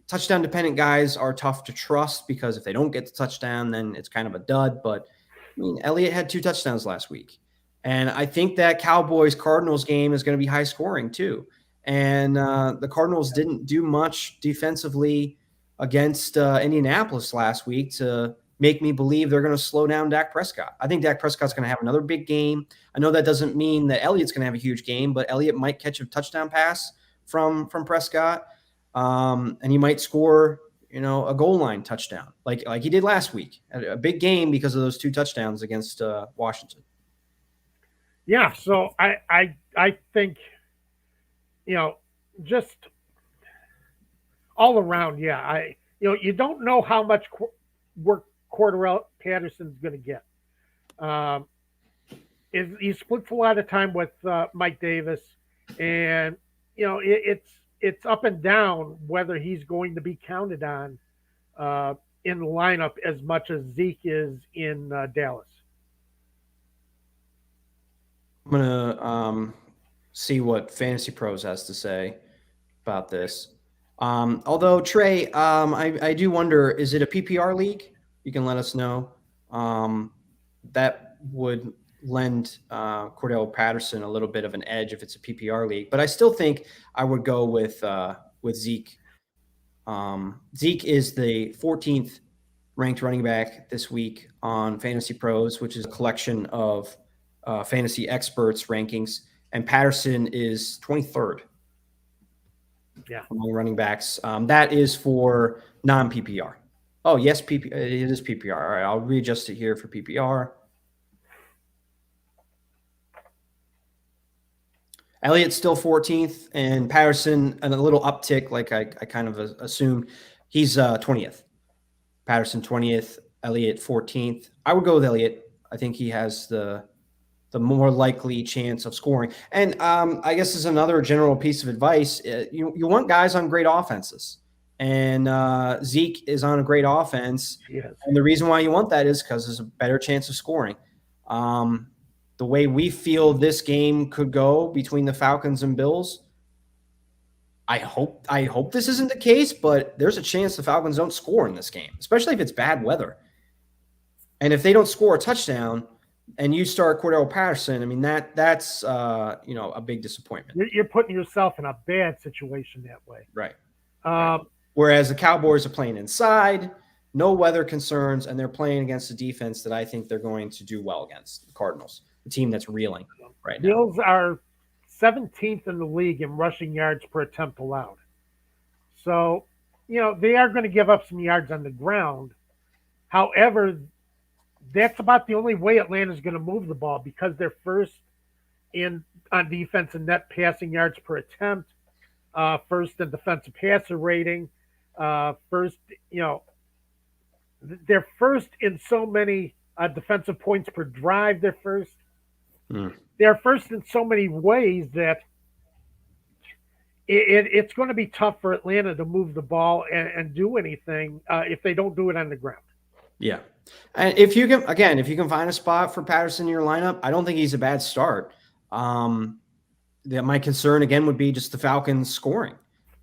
touchdown dependent guys are tough to trust because if they don't get the touchdown, then it's kind of a dud. But I mean, Elliott had 2 touchdowns last week, and I think that Cowboys Cardinals game is going to be high scoring too. And the Cardinals didn't do much defensively against Indianapolis last week to make me believe they're going to slow down Dak Prescott. I think Dak Prescott's going to have another big game. I know that doesn't mean that Elliott's going to have a huge game, but Elliott might catch a touchdown pass from Prescott, and he might score, a goal line touchdown like he did last week. A big game because of those 2 touchdowns against Washington. Yeah, so I think, just all around, you don't know how much work Cordarrelle Patterson's going to get. He splits a lot of time with Mike Davis, and it's up and down whether he's going to be counted on in the lineup as much as Zeke is in Dallas. I'm gonna see what Fantasy Pros has to say about this. Although Trey, I do wonder, is it a PPR league? You can let us know. That would lend Cordarrelle Patterson a little bit of an edge if it's a PPR league, but I still think I would go with Zeke. Zeke is the 14th ranked running back this week on Fantasy Pros, which is a collection of fantasy experts rankings, and Patterson is 23rd. Yeah, among running backs. That is for non-PPR. Oh, yes, it is PPR. All right, I'll readjust it here for PPR. Elliott's still 14th, and Patterson, and a little uptick, like I kind of assumed. He's 20th. Patterson 20th, Elliott 14th. I would go with Elliott. I think he has the more likely chance of scoring. And I guess is another general piece of advice. You want guys on great offenses. And Zeke is on a great offense. Yes. And the reason why you want that is because there's a better chance of scoring. The way we feel this game could go between the Falcons and Bills, I hope this isn't the case, but there's a chance the Falcons don't score in this game, especially if it's bad weather. And if they don't score a touchdown – and you start Cordarrelle Patterson, I mean, that's a big disappointment. You're putting yourself in a bad situation that way. Right. Whereas the Cowboys are playing inside, no weather concerns, and they're playing against a defense that I think they're going to do well against, the Cardinals, the team that's reeling right now. Bills are 17th in the league in rushing yards per attempt allowed. So, they are going to give up some yards on the ground. However, that's about the only way Atlanta's going to move the ball because they're first on defense in net passing yards per attempt, first in defensive passer rating, first, they're first in so many defensive points per drive. They're first. They're first in so many ways that it's going to be tough for Atlanta to move the ball and do anything if they don't do it on the ground. Yeah. And if you can find a spot for Patterson in your lineup, I don't think he's a bad start. My concern again would be just the Falcons scoring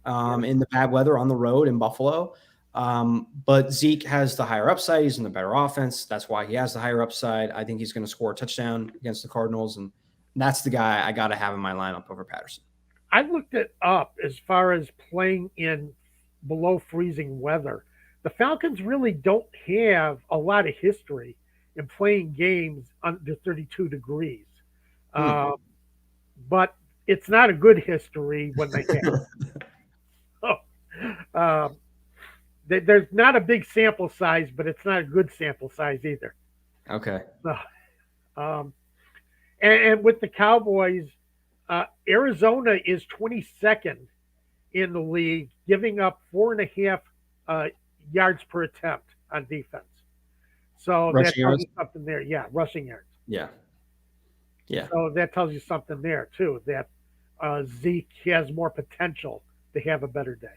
in the bad weather on the road in Buffalo. But Zeke has the higher upside. He's in the better offense. That's why he has the higher upside. I think he's going to score a touchdown against the Cardinals, and that's the guy I got to have in my lineup over Patterson. I looked it up as far as playing in below freezing weather. The Falcons really don't have a lot of history in playing games under 32 degrees. but it's not a good history when they have. So, there's not a big sample size, but it's not a good sample size either. Okay. So, um, and with the Cowboys, Arizona is 22nd in the league, giving up 4.5 yards per attempt on defense. So that Rushing tells yards? you something there. Yeah, rushing yards. Yeah. Yeah. So that tells you something there too. That Zeke has more potential to have a better day.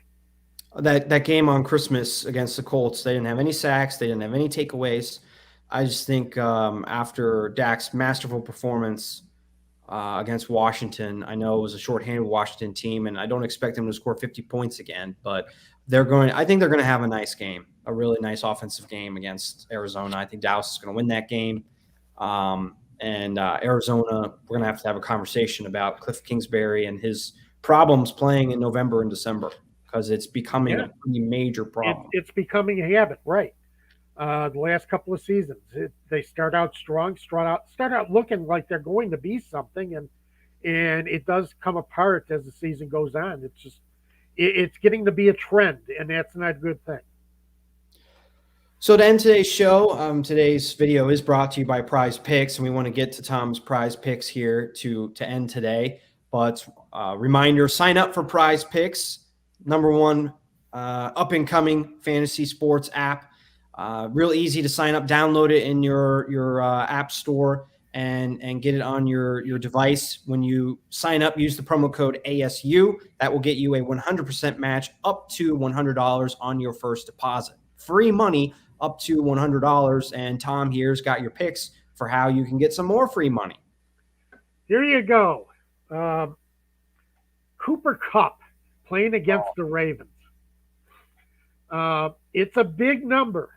That game on Christmas against the Colts, they didn't have any sacks, they didn't have any takeaways. I just think after Dak's masterful performance against Washington, I know it was a shorthanded Washington team, and I don't expect them to score 50 points again, but I think they're going to have a nice game, a really nice offensive game against Arizona. I think Dallas is going to win that game. And Arizona, we're going to have a conversation about Cliff Kingsbury and his problems playing in November and December, because it's becoming a pretty major problem. It's becoming a habit, right? The last couple of seasons, they start out strong, start out looking like they're going to be something, and it does come apart as the season goes on. It's just it's getting to be a trend, and that's not a good thing. So to end today's show, today's video is brought to you by Prize Picks, and we want to get to Tom's Prize Picks here to end today. But reminder, sign up for Prize Picks, #1 up-and-coming fantasy sports app. Real easy to sign up. Download it in your app store and get it on your device. When you sign up, use the promo code ASU. That will get you a 100% match up to $100 on your first deposit. Free money up to $100. And Tom here's got your picks for how you can get some more free money. Here you go. Cooper Kupp playing against the Ravens. It's a big number.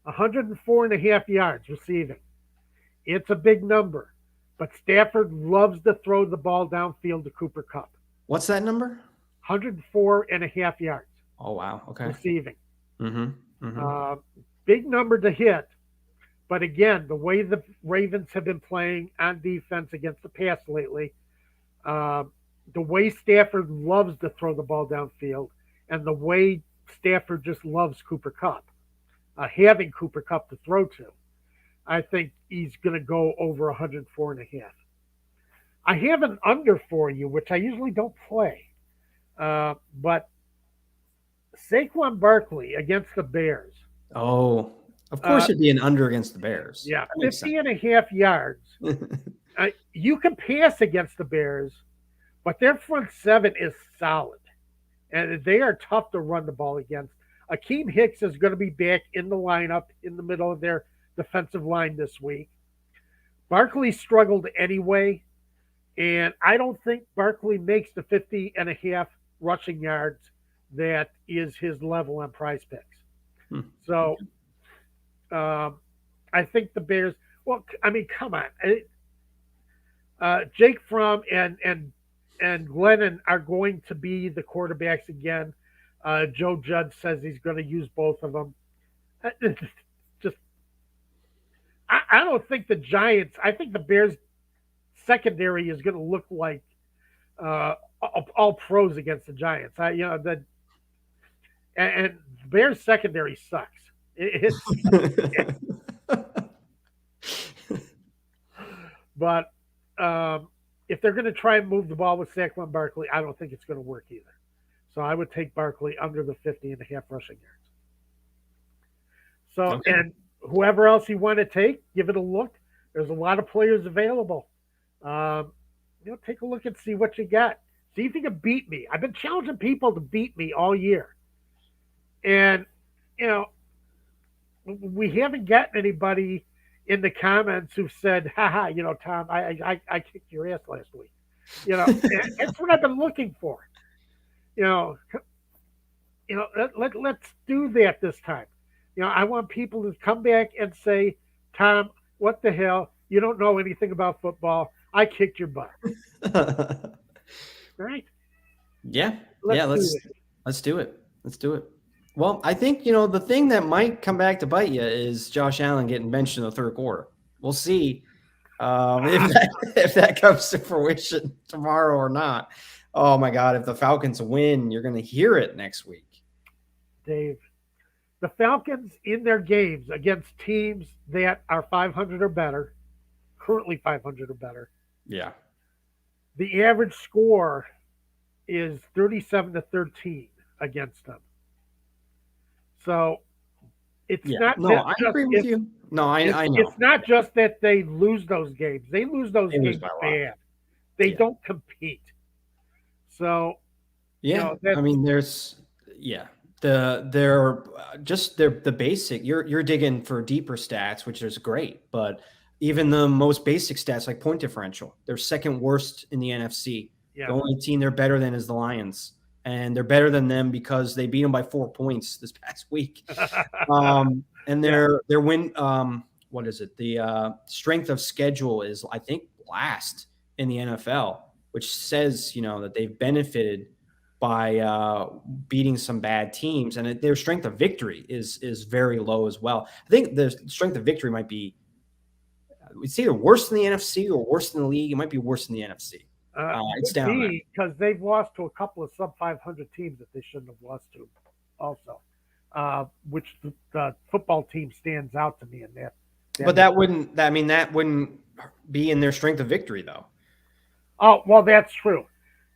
104.5 yards receiving. It's a big number. But Stafford loves to throw the ball downfield to Cooper Kupp. What's that number? 104.5 yards. Oh, wow. Okay. Receiving. Mm-hmm. Mm-hmm. Big number to hit. But again, the way the Ravens have been playing on defense against the pass lately, the way Stafford loves to throw the ball downfield, and the way Stafford just loves Cooper Kupp, having Cooper Kupp to throw to, I think he's going to go over 104.5. I have an under for you, which I usually don't play, but Saquon Barkley against the Bears. Oh, of course it'd be an under against the Bears. Yeah, 50.5 yards. You can pass against the Bears, but their front seven is solid, and they are tough to run the ball against. Akeem Hicks is going to be back in the lineup in the middle of their defensive line this week. Barkley struggled anyway, and I don't think Barkley makes the 50.5 rushing yards that is his level on Prize Picks. So I think the Bears, well, I mean, come on. Jake Fromm and Glennon are going to be the quarterbacks again. Joe Judge says he's going to use both of them. Just, I don't think the Giants, I think the Bears secondary is going to look like all pros against the Giants. And Bears secondary sucks. But if they're going to try and move the ball with Saquon Barkley, I don't think it's going to work either. So I would take Barkley under the 50.5 rushing yards. So, okay. And whoever else you want to take, give it a look. There's a lot of players available. Take a look and see what you got. See if you can beat me. I've been challenging people to beat me all year. And, we haven't gotten anybody in the comments who said, haha, Tom, I kicked your ass last week. That's what I've been looking for. Let's do that this time. I want people to come back and say, Tom, what the hell? You don't know anything about football. I kicked your butt. Right? Yeah. Let's do it. Well, I think, the thing that might come back to bite you is Josh Allen getting benched in the third quarter. We'll see If that comes to fruition tomorrow or not. Oh my God! If the Falcons win, you're going to hear it next week. Dave, the Falcons in their games against teams that are 500 or better, currently 500 or better, Yeah. the average score is 37-13 against them. So it's not. No, I agree with you. No, I know. It's not just that they lose those games. They lose those games bad. They don't compete. So yeah, I mean, there's they're just the basic. You're digging for deeper stats, which is great, but even the most basic stats like point differential, they're second worst in the NFC. Yeah. The only team they're better than is the Lions, and they're better than them because they beat them by 4 points this past week. And their win, what is it? The strength of schedule is, I think, last in the NFL, which says, that they've benefited by beating some bad teams, and their strength of victory is very low as well. I think the strength of victory might be, it's either worse than the NFC or worse than the league. It might be worse than the NFC. It's down because they've lost to a couple of sub 500 teams that they shouldn't have lost to, also, which the football team stands out to me in that. But that wouldn't be in their strength of victory, though. Oh, well, that's true.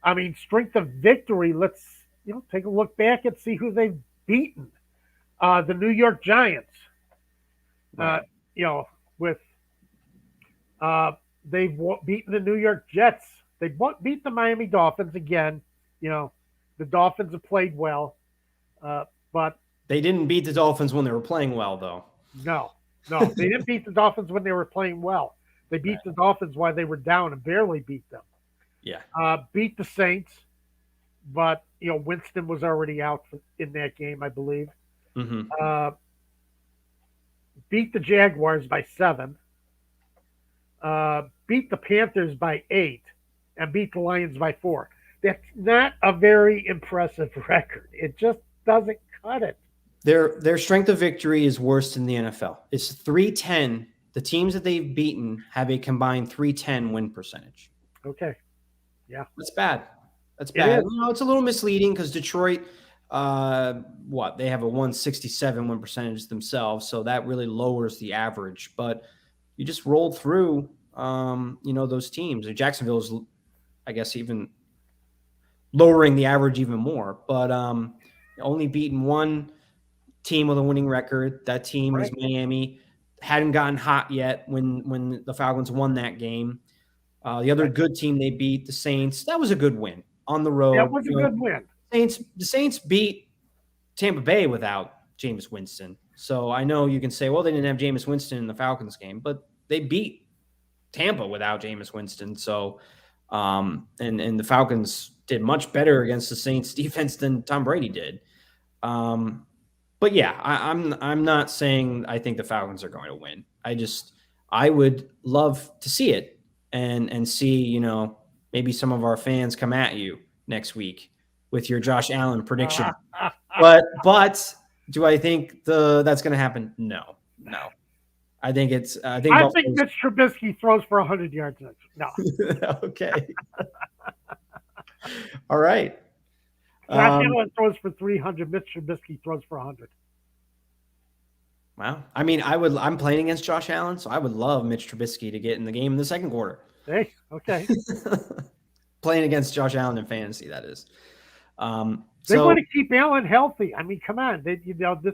I mean, strength of victory. Let's take a look back and see who they've beaten. The New York Giants. Right. With they've beaten the New York Jets. They beat the Miami Dolphins again. The Dolphins have played well, but they didn't beat the Dolphins when they were playing well, though. No, they didn't beat the Dolphins when they were playing well. They beat the Dolphins while they were down and barely beat them. Yeah. Beat the Saints, but Winston was already out in that game, I believe. Mm-hmm. Beat the Jaguars by 7. Beat the Panthers by 8, and beat the Lions by 4. That's not a very impressive record. It just doesn't cut it. Their strength of victory is worse than the NFL. It's 310. The teams that they've beaten have a combined 310 win percentage. Okay. Yeah. That's bad. That's bad. It's a little misleading because Detroit, they have a 167 win percentage themselves, so that really lowers the average. But you just rolled through, those teams. Jacksonville's, I guess, even lowering the average even more. But only beaten one team with a winning record. That team is Miami. Hadn't gotten hot yet when the Falcons won that game. The other good team they beat, the Saints. That was a good win on the road. That was a good win. The Saints beat Tampa Bay without Jameis Winston. So I know you can say, well, they didn't have Jameis Winston in the Falcons game, but they beat Tampa without Jameis Winston. So, and the Falcons did much better against the Saints defense than Tom Brady did. But yeah, I'm not saying I think the Falcons are going to win. I would love to see it and see, maybe some of our fans come at you next week with your Josh Allen prediction. But do I think that's going to happen? No. I think Mitch Trubisky throws for 100 yards next. No. Okay. All right. Josh Allen throws for 300. Mitch Trubisky throws for 100. Wow. I mean, I'm playing against Josh Allen, so I would love Mitch Trubisky to get in the game in the second quarter. Hey, okay. Playing against Josh Allen in fantasy, that is. They want to keep Allen healthy. I mean, come on. This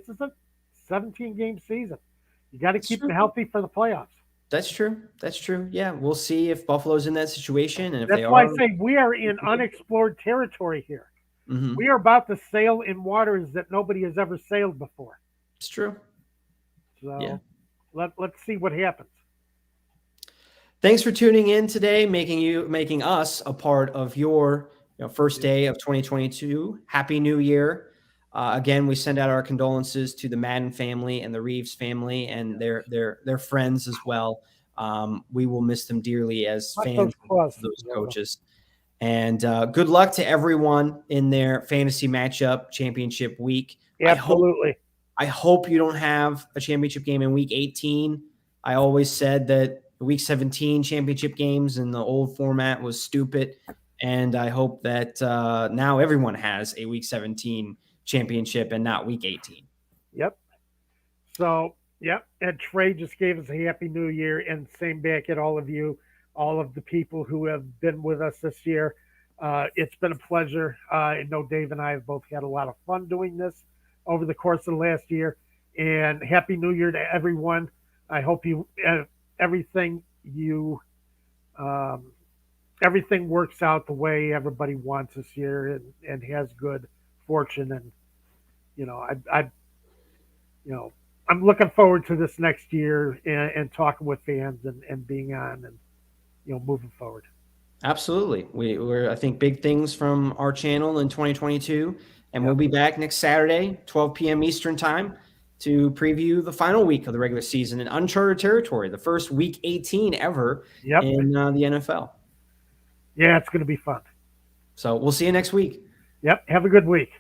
is a 17-game season. You got to keep him healthy for the playoffs. That's true. Yeah, we'll see if Buffalo's in that situation, and if that's why I say we are in unexplored territory here. Mm-hmm. We are about to sail in waters that nobody has ever sailed before. It's true. So let's see what happens. Thanks for tuning in today, making us a part of your first day of 2022. Happy New Year. Again, we send out our condolences to the Madden family and the Reeves family and their friends as well. We will miss them dearly as fans of those coaches. And good luck to everyone in their fantasy matchup championship week. Absolutely. I hope you don't have a championship game in week 18. I always said that the Week 17 championship games in the old format was stupid. And I hope that now everyone has a Week 17 championship and not Week 18. Yep. So, yep. And Trey just gave us a happy new year, and same back at all of you, all of the people who have been with us this year. It's been a pleasure. I know Dave and I have both had a lot of fun doing this over the course of the last year. And happy new year to everyone. I hope everything works out the way everybody wants this year, and has good fortune. And I'm looking forward to this next year, and talking with fans, and being on, and moving forward. Absolutely. We're I think big things from our channel in 2022, and we'll be back next Saturday, 12 p.m. Eastern time, to preview the final week of the regular season in uncharted territory, the first Week 18 ever in the NFL. Yeah, it's going to be fun. So we'll see you next week. Yep. Have a good week.